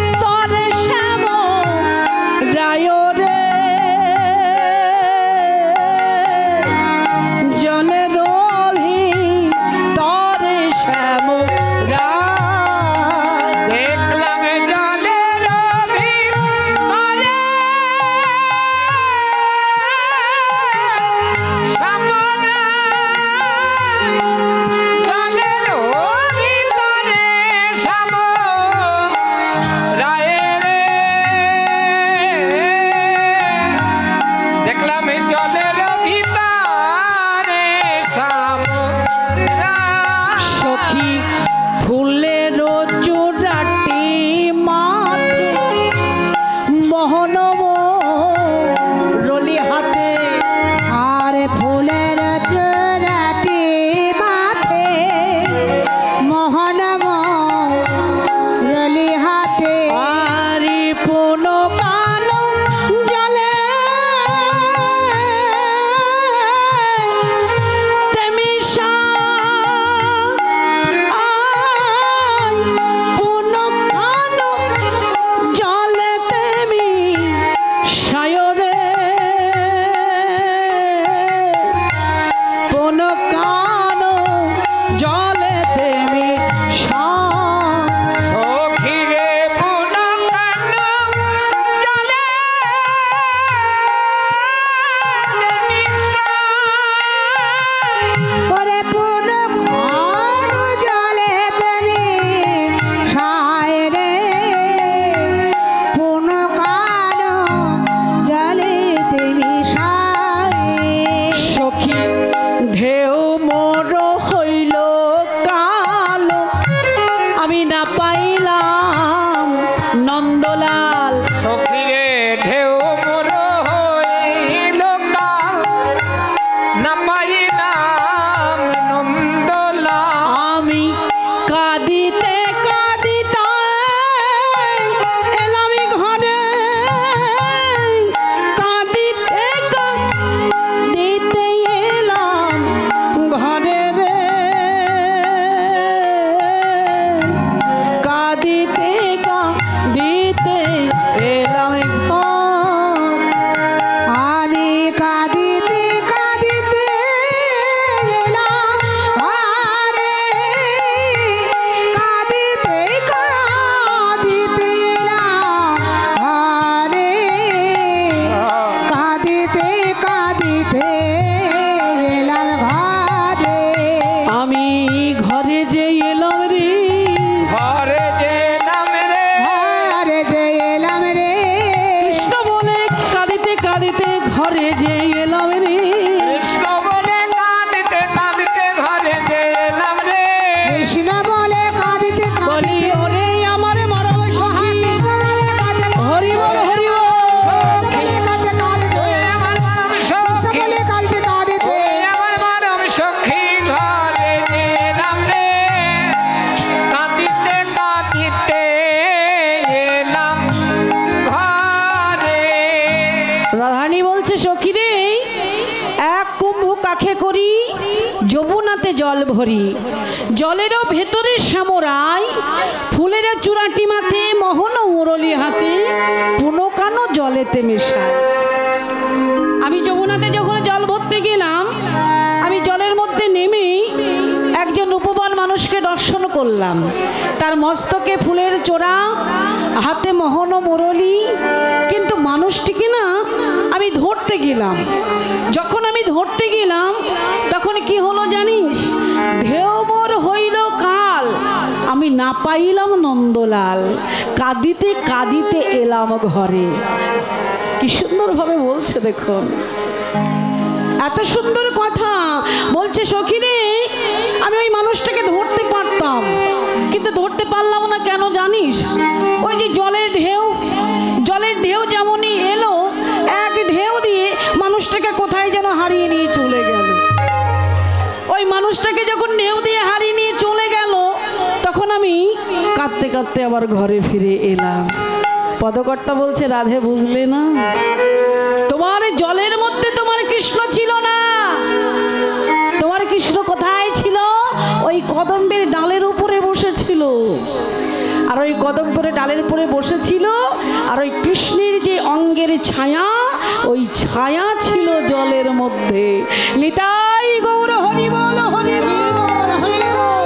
ভিতরে শ্যামরায় রে, জলের ভিতরে শ্যামরায়। দেখলাম জলের ভিতরে সামনে জলের ভিতরে সামরায় রে। দেখলাম জলের ভিতরে সামরায়। সখী ফুলের চূড়াটি মাথে মোহনব রলি হাতে আর ফুলের চূড়াটি মাথে মোহনম রলি হাতে আরি পুন কান জলে তেমি পুন কান জলে তেমি সায়রে পুন কান জলে তেমি সখীরে পুনকান জলে ওরে পুন খান জলে তুমি সায় রে পুন কান জলে তুমি সায় সখী ঢেউ মোর হইল কালো আমি না পাইলাম নন্দলাল সখীরে ঢেউ মোর হইল কাল না পাইলাম নন্দলাল আমি কাঁদিতে কাঁদিতে এলাম ঘরে কাঁদিতে কাঁদিতে এলাম ঘরে রে কাঁদিতে কাঁদিতে এলাম ঘর আমি কাঁদিতে কাঁদিতে এলাম ঘরে কাঁদিতে কাঁদিতে এলাম ঘরে কাঁদিতে কাঁদিতে এলাম ঘরে আমি ঘরে যে এলাম রে ঘরে যে নাম রে ঘরে যে এলাম রে কৃষ্ণ বলে কাঁদিতে কাঁদিতে ঘরে যে এলাম রে কৃষ্ণ বলে কাঁদিতে কাঁদিতে ঘরে যে এলাম রে কৃষ্ণ বলে কাঁদিতে বলি কাঁদিতে ওরে আমার মরম সখী কৃষ্ণ বলে কাঁদিতে হরি বল হরি বল বলে কাঁদিতে কাঁদিতে ওই আমার মানব কৃষ্ণ সখী বলে কাঁদিতে কাঁদিতে ওই আমার মানব সখী ঘরে যে এলাম রে কাঁদিতে কাঁদিতে এলাম ঘরে। রাধারানী বলছে সখী রে এক কুম্ভ কাখে করি যমুনাতে জল ভরি জলেরও ভেতরে শ্যামরায় ফুলের চূড়াটি মাথে মোহন মুরলি হাতে পুনকানো জলেতে মেশায়। আমি যমুনাতে যখন জল ভরতে গেলাম আমি জলের মধ্যে নেমে একজন রূপবান মানুষকে দর্শন করলাম। তার মস্তকে ফুলের চোরা, হাতে মোহন মুরলি, কিন্তু মানুষটিকে না আমি ধরতে গেলাম। যখন আমি ধরতে গেলাম তখন কি হলো জানিস? ঢেউ মোর হইল কাল, আমি না পাইলাম নন্দলাল, কাঁদিতে কাঁদিতে এলাম ঘরে। কি সুন্দরভাবে বলছে দেখুন, এত সুন্দর কথা বলছে। সখী রে, আমি ওই মানুষটাকে ধরতে পারতাম, কিন্তু ধরতে পারলাম না। কেন জানিস? ওই যে জলের ঢেউ যেমনই এলো, এক ঢেউ দিয়ে মানুষটাকে কোথায় যেন হারিয়ে নিয়ে চলে গেল। ওই মানুষটাকে যখন ঢেউ দিয়ে হারিয়ে নিয়ে চলে গেল, তখন আমি কাঁদতে কাঁদতে আবার ঘরে ফিরে এলাম। পদকর্তা বলছে, রাধে বুঝলে না, তোমার জলের মধ্যে তোমার কৃষ্ণ ছিল না। তোমার কৃষ্ণ কোথায় ছিল? ওই কদম্বের ডালের উপরে বসেছিল। আর ওই কদম্বের ডালের উপরে বসেছিল, আর ওই কৃষ্ণের যে অঙ্গের ছায়া, ওই ছায়া ছিল জলের মধ্যে। নিতাই গৌর হরি বল, হরি বল, হরি বল।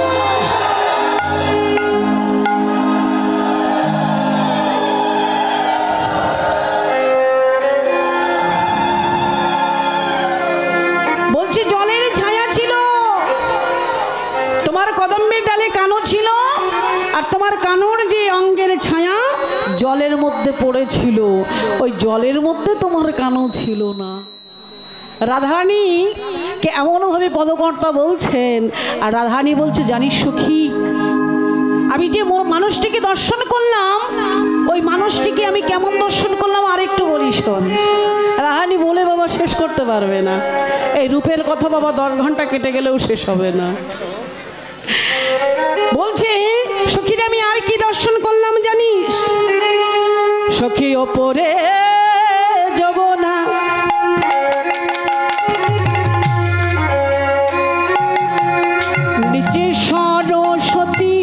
বলছি জলের ছায়া ছিল, তোমার কদম্বের ডালে কানো ছিল, আর তোমার কানোর যে অঙ্গের ছায়া জলের মধ্যে পড়েছিল, ওই জলের মধ্যে তোমার কানো ছিল না। রাধারানী কে এমনভাবে পদকর্তা বলছেন, আর রাধারানী বলছে, জানিস সখী, আমি যে মানুষটিকে দর্শন করলাম, ওই মানুষটিকে আমি কেমন দর্শন করলাম আরেকটু বলি শোন। রাধারানী বলে বাবা শেষ করতে পারবে না, এই রূপের কথা বাবা 10 ঘন্টা কেটে গেলেও শেষ হবে না। বলছে, সখীরা আমি আর কি দর্শন করলাম জানিস? সখী ওপরে যমুনা, নিচে সরস্বতী,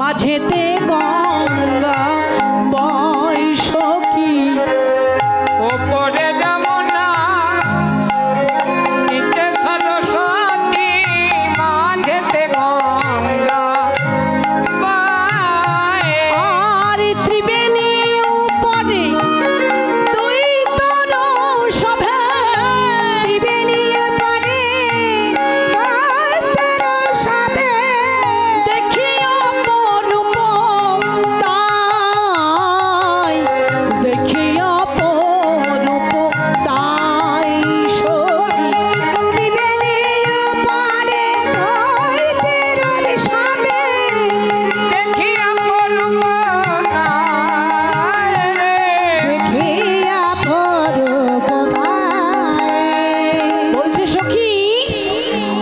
মাঝেতে গঙ্গা বয় সখী। ওপরে যমুনা, নিচে সরস্বতী, মাঝেতে গঙ্গা বয়। আর ত্রিবেণী উপরে দুই তরু শোভে, ত্রিবেণী উপরে দুই তরু শোভে। দেখি অপরূপ তাই, দেখি অপরূপ তাই সখী। ত্রিবেণী উপরে দুই তরু শোভে। দেখি অপরূপ তাই রে। দেখিয়া অপরূপ তাই। বলছে সখী,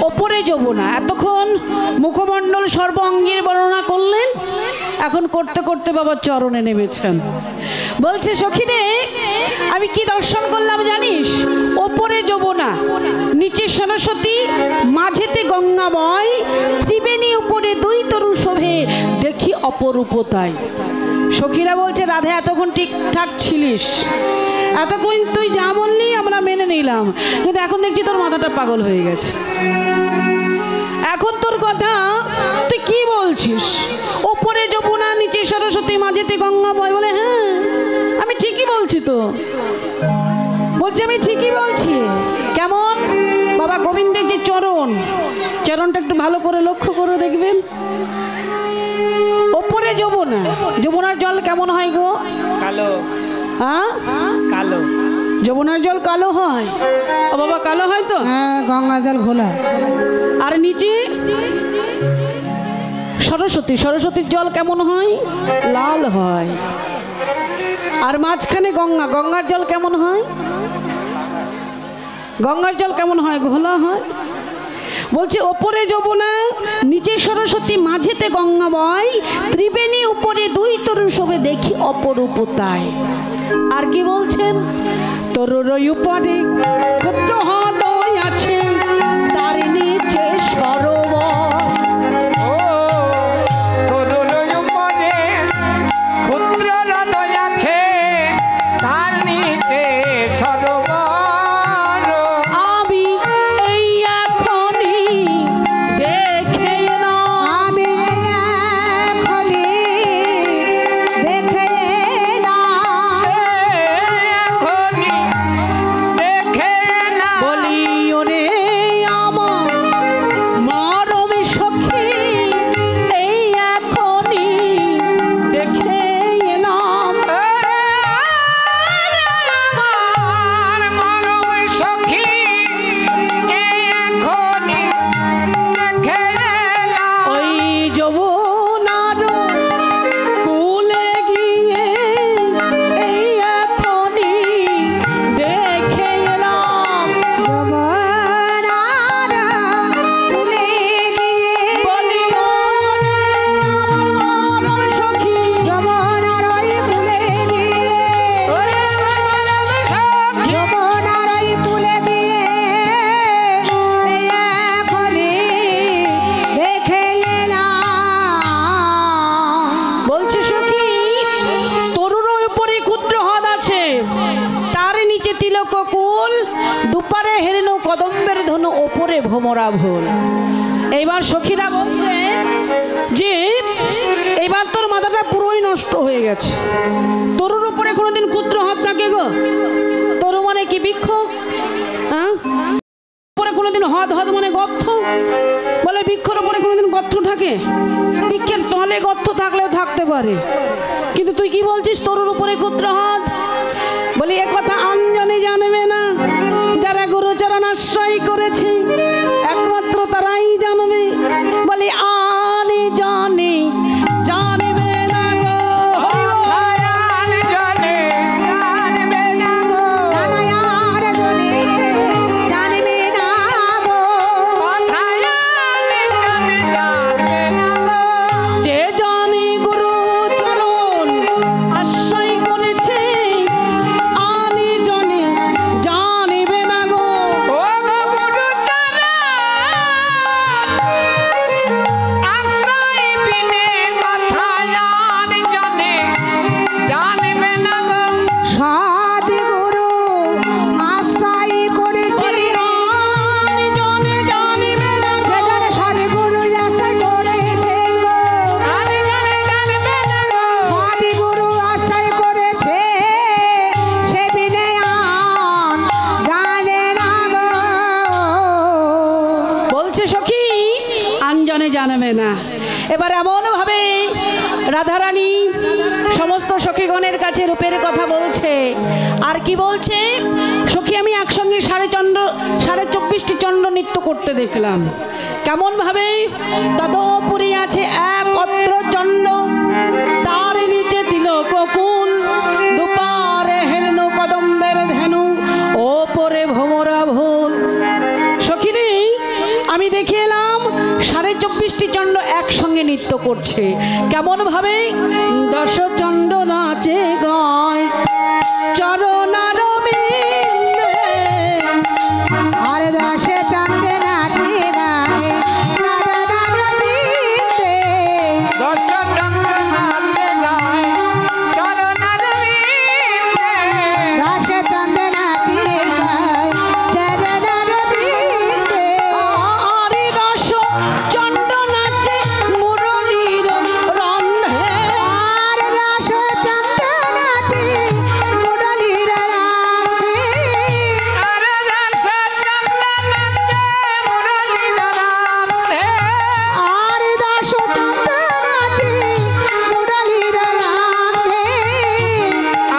ওপরে যমুনা। এতক্ষণ মুখমণ্ডল সর্ব অঙ্গের বর্ণনা করলেন, এখন করতে করতে বাবার চরণে নেমেছেন। বলছে সখী রে, আমি কি দর্শন করলাম জানিস? ওপরে যমুনা, নিচে সরস্বতী, মাঝেতে গঙ্গাময়, ত্রিবেণী উপরে দুই তরু শোভে, দেখি অপরূপতাই। সখীরা বলছে, রাধা এতক্ষণ ঠিকঠাক ছিলিস, এতক্ষণ তুই যা বললি আমরা মেনে নিলাম, কিন্তু এখন দেখছি তোর মাথাটা পাগল হয়ে গেছে। এখন তোর কথা তুই কি বলছিস? ওপরে যমুনা, নিচে সরস্বতী, মাঝেতে গঙ্গা বয়, বলে হ্যাঁ আমি ঠিকই বলছি তো। বলছি আমি ঠিকই বলছি। কেমন? বাবা গোবিন্দের যে চরণটা একটু ভালো করে লক্ষ্য করে দেখবেন। ওপরে যমুনা, যমুনার জল কেমন হয় গো? কালো, হ্যাঁ কালো। যমুনার জল কালো হয়? ও বাবা কালো হয় তো? হ্যাঁ, গঙ্গা জল ঘোলা। আর নিচে সরস্বতীর জল কেমন হয়? লাল হয়। আর মাঝখানে গঙ্গার জল কেমন হয়? গঙ্গার জল কেমন হয়? ঘোলা হয়। বলছে ওপরে যমুনা, নিচে সরস্বতী, মাঝেতে গঙ্গা বয়, ত্রিবেণী উপরে দুই তরু শোভে, দেখি অপরূপতায়। আর কি বলছেন? তরুর উপরে ক্ষুদ্র হৃদয় আছে, তার নিচে সরোবর। ও তরুর উপরে ক্ষুদ্র হৃদয় আছে, তার নিচে সরোবর। আমি এই এখনই দেখে এলাম, আমি এখনই দেখে এলাম। এখনই দেখে এলাম। বলি নিচে তিলক কুল, দুপারে হেরেনু কদম্বের ধনু, ওপরে ভোমরা ভোল। এইবার সখীরা বলছে যে এবার তোর মাথাটা পুরোই নষ্ট হয়ে গেছে। তরুর উপরে কোনোদিন ক্ষুদ্র হাত থাকে গো? তরু মানে কি বৃক্ষ? হ্যাঁ, উপরে কোনোদিন হদ হদ মানে গর্ত? বলে বৃক্ষের উপরে কোনোদিন গর্ত থাকে? বৃক্ষের তলে গর্ত থাকলেও থাকতে পারে, কিন্তু তুই কি বলছিস তরুর উপরে ক্ষুদ্র হাত? বলি এ কথা আঞ্জনে জানবে না, যারা গুরুচরণ আশ্রয় করেছে একমাত্র তারাই জানবে। বলি আনে জানে জানবে না গো, আনে জানে জানবে না গো, জানায়ার জনে জানবে না গো, কথায় আনে জানে জানবে না গো। যে জানে গুরুচরণ আশ্রয় করেছে আনে জানে জানবে না গো। ও গো গুরুচরণ আশ্রয় বিনে কথায় আনে জানে জানবে না গো। সদ্গুরু আশ্রয় করেছে আনে জানে জানবে না গো। যে জানে সদ্গুরু আশ্রয় করেছে গো, আনে জানে জানবে না গো। সদ্গুরু আশ্রয় করেছে সে বিনে আন জানে না গো। বলছে সখী আঞ্জনে জানবে না। এবার এমন ভাবে রাধারানী সমস্ত সখীগণের কাছে রূপের কথা বলছে। আর কি বলছে? সখী আমি একসঙ্গে 24.5টি চন্ড নৃত্য করতে দেখলাম। কেমন ভাবে? তদোপরি আছে এক অত্র চন্ড, তার নিচে তিলক কুল, দুপারে হেরেনু কদম্বের ধেনু, ওপরে ভোমরা ভোল। সখীরে আমি দেখে এলাম 24.5টি চন্ড একসঙ্গে নৃত্য করছে। কেমন ভাবে? দশ চন্ড নাচে গায় চরণারবিন্দে, আর দাসে চাঁদে নাচে গায়ে চরণারবিন্দে, দশ চন্দ্র নাচে গায় চরণারবিন্দে। দাসে চাঁদে নাচে গায়ে চরণারবিন্দে, আরে দশ চন্ড নাচে মুরলীর রন্ধে, আর দাসে চাঁদে নাচে মুরলীর রাগে, আরে দশ চন্দ্র নাচে মুরলীর রাগে। আর দাসে চাঁদে নাচে মুরলীর রাগে,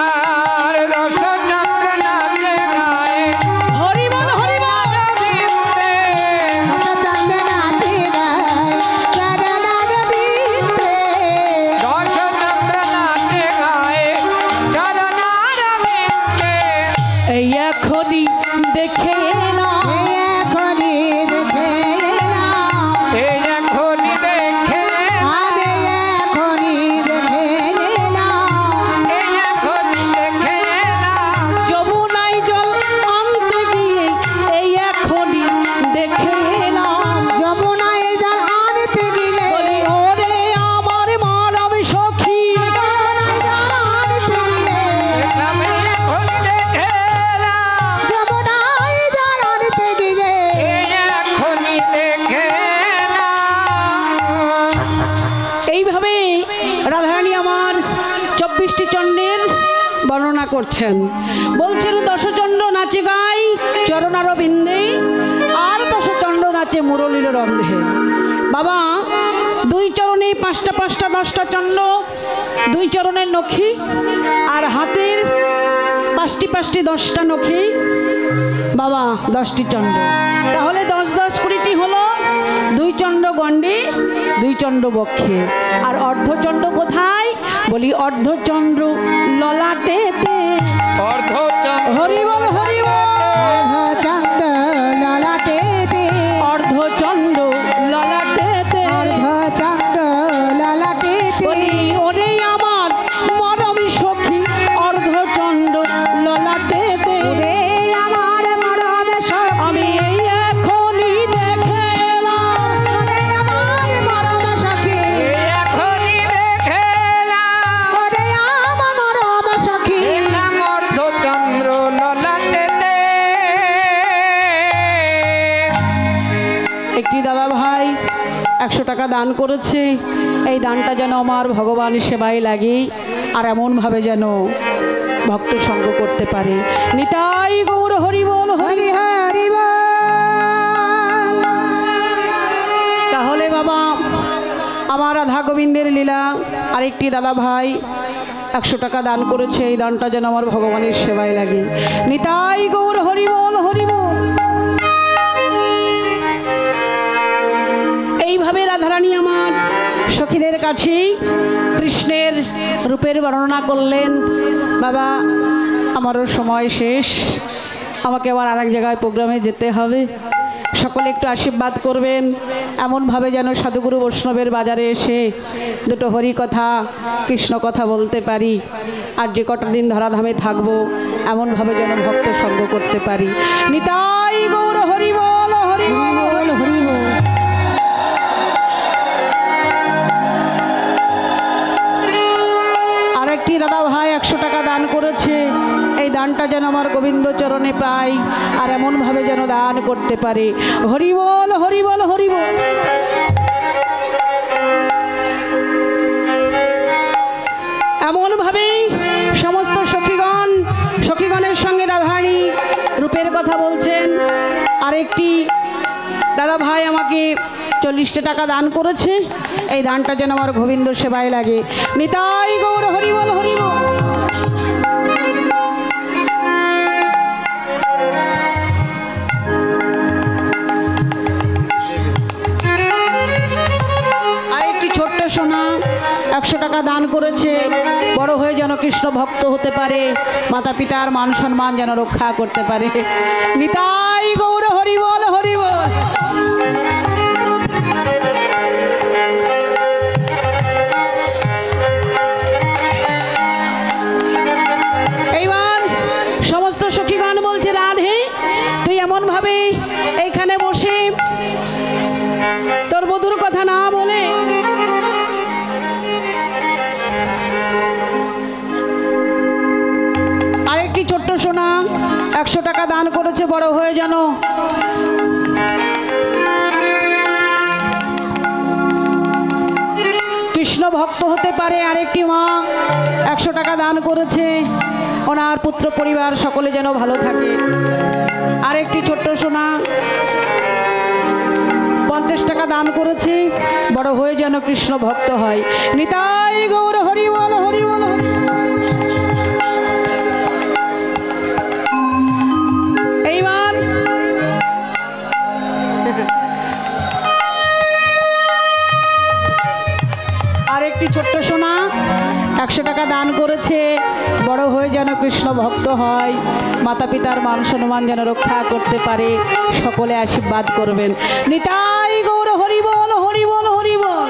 আর দশ চন্দ্র নাচে গায় হরিবল হরিবল। চরণারবিন্দে। দাসে চাঁদে নাচে গায়ে চরণারবিন্দে, দশ চন্দ্র নাচে গায় চরণারবিন্দে। এই এখনই দেখে এলাম, এই এখনই দেখে এলাম, এই এখনই দেখে আমি এখনই দেখে এলাম, এই এখনই দেখে এলাম। যমুনায় জল আনতে গিয়ে এই এখনই দেখে এলাম। যমুনায় জল আনতে গেলে, বলি ওরে আমার মানব সখী, যমুনায় জল আনতে গেলে, আমি এখনই দেখে এলাম। যমুনায় জল আনতে গেলে, এই এখনই দেখে এলাম। এইভাবে রাধারানী আমার 24টি চণ্ডের বর্ণনা করছেন। বলছেন দশচণ্ড নাচে গাই চরণারবিন্দে, আর দশচণ্ড নাচে মুরলীর রন্ধে। বাবা দুই চরণে 5টা 5টা 10টা চণ্ড, দুই চরণের নখী, আর হাতের 5টি 5টি 10টা নখী, বাবা 10টি চণ্ড। তাহলে 10 10 20টি হলো। দুই চণ্ড গণ্ডে, দুই চণ্ড বক্ষে। আর অর্ধচণ্ড কোথায়? বলি অর্ধচন্দ্র ললাটেতে। অর্ধচন্দ্র হরিবল হরিবল। অর্ধচন্দ্র ললাটেতে, অর্ধচন্দ্র ললাটেতে। অর্ধচন্দ্র ললাটেতে, বলি ওরে আমার মরম সখী অর্ধচন্দ্র ললাটেতে। রে আমার মরম সখী, আমি এই এখনই দেখে এলাম। রে আমার মরম সখী, এই এখনই দেখে এলাম। রে আমার মরম সখী, 100 টাকা দান করেছে, এই দানটা যেন আমার ভগবানের সেবায় লাগে আর এমনভাবে যেন ভক্ত সঙ্গ করতে পারে। নিতাই গৌর হরি বল হরি। হরি হরি বল। তাহলে বাবা আমার রাধা গোবিন্দের লীলা আরেকটি দাদা ভাই 100 টাকা দান করেছে, এই দানটা যেন আমার ভগবানের সেবায় লাগে। নিতাই গৌর হরি বল হরি বল। এইভাবে রাধারানী আমার সখীদের কাছে কৃষ্ণের রূপের বর্ণনা করলেন। বাবা আমারও সময় শেষ, আমাকে আবার আরেক জায়গায় প্রোগ্রামে যেতে হবে। সকলে একটু আশীর্বাদ করবেন, এমনভাবে যেন সাধুগুরু বৈষ্ণবের বাজারে এসে দুটো হরি কথা কৃষ্ণ কথা বলতে পারি, আর যে কটা দিন ধরাধামে থাকবো এমনভাবে যেন ভক্ত সঙ্গ করতে পারি। নিতাই গৌর হরি বল হরি বল হরি বল। আরেকটি দাদা ভাই 100 টাকা দান করেছে, এই দানটা যেন আমার গোবিন্দ চরণে পাই আর এমনভাবে যেন দান করতে পারে। হরি বল হরি বল হরি বল। এমনভাবেই সমস্ত সখীগণের সঙ্গে রাধারানী রূপের কথা বলছেন। আরেকটি দাদা ভাই আমাকে 40 টাকা দান করেছে, এই দানটা যেন আমার গোবিন্দ সেবায় লাগে। নিতাই গৌর হরি বল হরি বল। আরেকটি ছোট্ট সোনা 100 টাকা দান করেছে, বড় হয়ে যেন কৃষ্ণ ভক্ত হতে পারে, মাতা পিতার মান সম্মান যেন রক্ষা করতে পারে। নিতাই গৌর হরি বল হরি বল। এইবার সমস্ত সখীগণ বলছে, রাধে তুই এমন ভাবে এইখানে বসে তোর বধুর কথা না বলে আরেকটি ছোট্ট সোনা 100 টাকা দান করেছে, বড় হয়ে যেন কৃষ্ণ ভক্ত হতে পারে। আরেকটি মা 100 টাকা দান করেছে, ওনার পুত্র পরিবার সকলে যেন ভালো থাকে। আরেকটি ছোট্ট সোনা 50 টাকা দান করেছে, বড় হয়ে যেন কৃষ্ণ ভক্ত হয়। নিতাই গৌর হরি বল হরি বল। এইবার আরেকটি ছোট্ট সোনা 100 টাকা দান করেছে, বড় হয়ে যেন কৃষ্ণ ভক্ত হয়, মাতা পিতার মান সম্মান যেন রক্ষা করতে পারে। সকলে আশীর্বাদ করবেন। নিতাই গৌর হরি বল হরি বল হরি বল।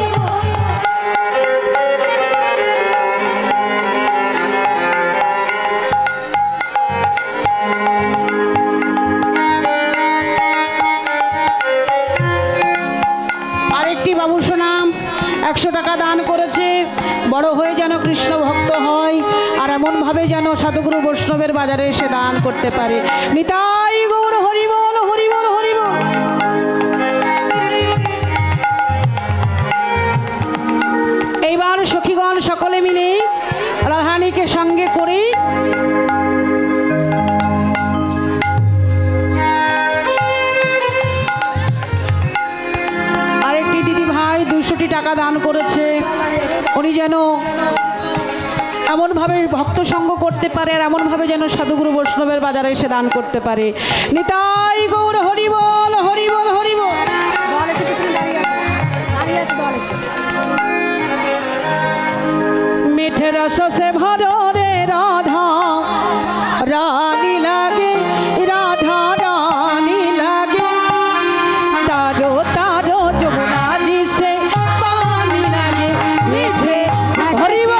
আরেকটি বাবু সোনা 100 টাকা দান করেছে, বড় হয়ে যেন কৃষ্ণ ভক্ত হয় আর এমনভাবে যেন সাধুগুরু বৈষ্ণবের বাজারে এসে দান করতে পারে। নিতাই গৌর হরি বল হরি বল হরি বল। এইবার সখীগণ সকলে মিলে রাধারানীকে সঙ্গে করে আরেকটি দিদি ভাই 200 টাকা দান করেছে, উনি যেন এমনভাবে ভক্ত সঙ্গ করতে পারে আর এমনভাবে যেন সাধুগুরু বৈষ্ণবের বাজারে এসে দান করতে পারে। নিতাই গৌর হরি বল হরি বল হরি বল। মিঠে রস সে ভরো রে রাধা রানী লাগে, রাধা রানী লাগে, তারো তারো যমুনা জি সে পানি লাগে। মিঠে হরি বল।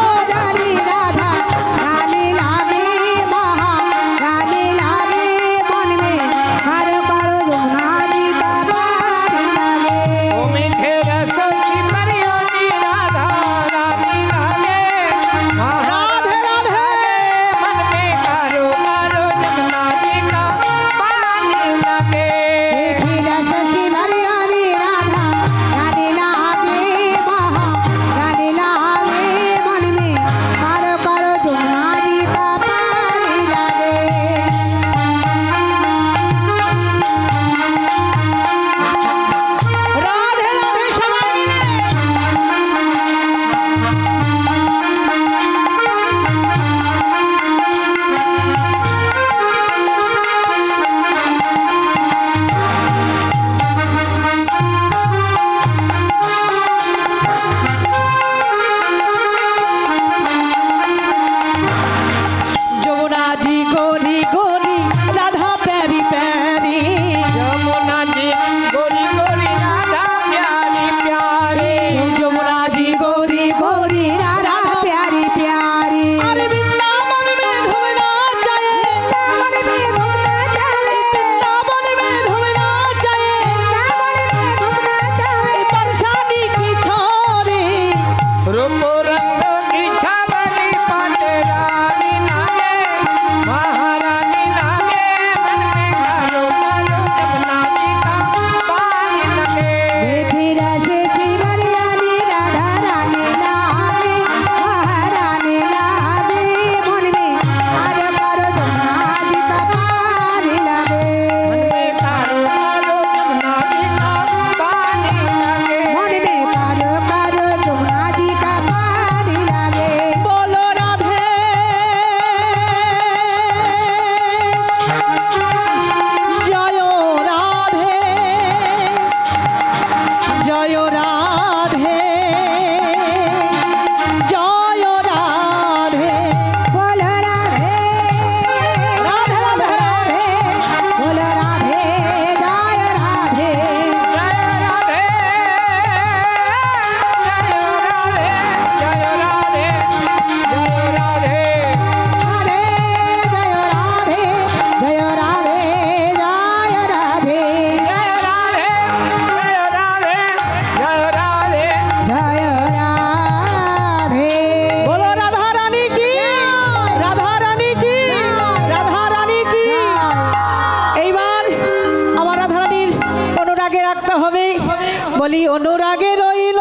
বলি অনুরাগে রইল,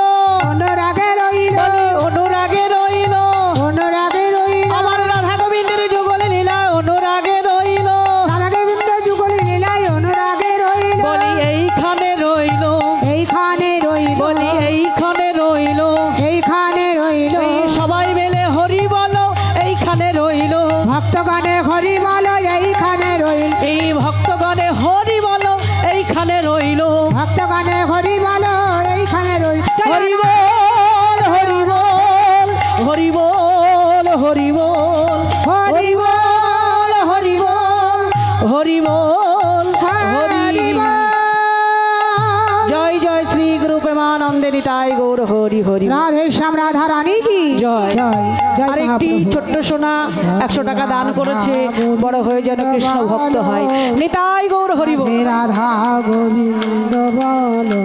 অনুরাগে রইল, বলি অনুরাগে রইল, অনুরাগে রইল, আমার রাধা গোবিন্দের যুগল লীলা অনুরাগে রইল, রাধা গোবিন্দ যুগল লীলায় অনুরাগে রইল, বলি এইখানে রইল, এইখানে রইল, বলি এইখানে রইল, এইখানে রইল, এই সবাই মিলে হরি বলো এইখানে রইল, ভক্তগণে হরি বলো এইখানে রইল, এই ভক্তগণে হরি বলো এইখানে রইল, ভক্তগণে হরি বলো এইখানে রইল। হরি বল হরি বল হরি বল হরি বল হরি বল হরি বল হরি বল হরি বল। জয় জয় শ্রী গুরু প্রেমানন্দে নিতাই গৌর হরি হরি বল। রাধে শ্যাম রাধা রানী কি জয়। জয় জয় আরেকটি মহাপ্রভু। ছোট্ট সোনা 100 টাকা দান করেছে, বড় হয়ে যেন কৃষ্ণ ভক্ত হয়। নিতাই গৌর হরি বল। রাধা গোবিন্দ বলো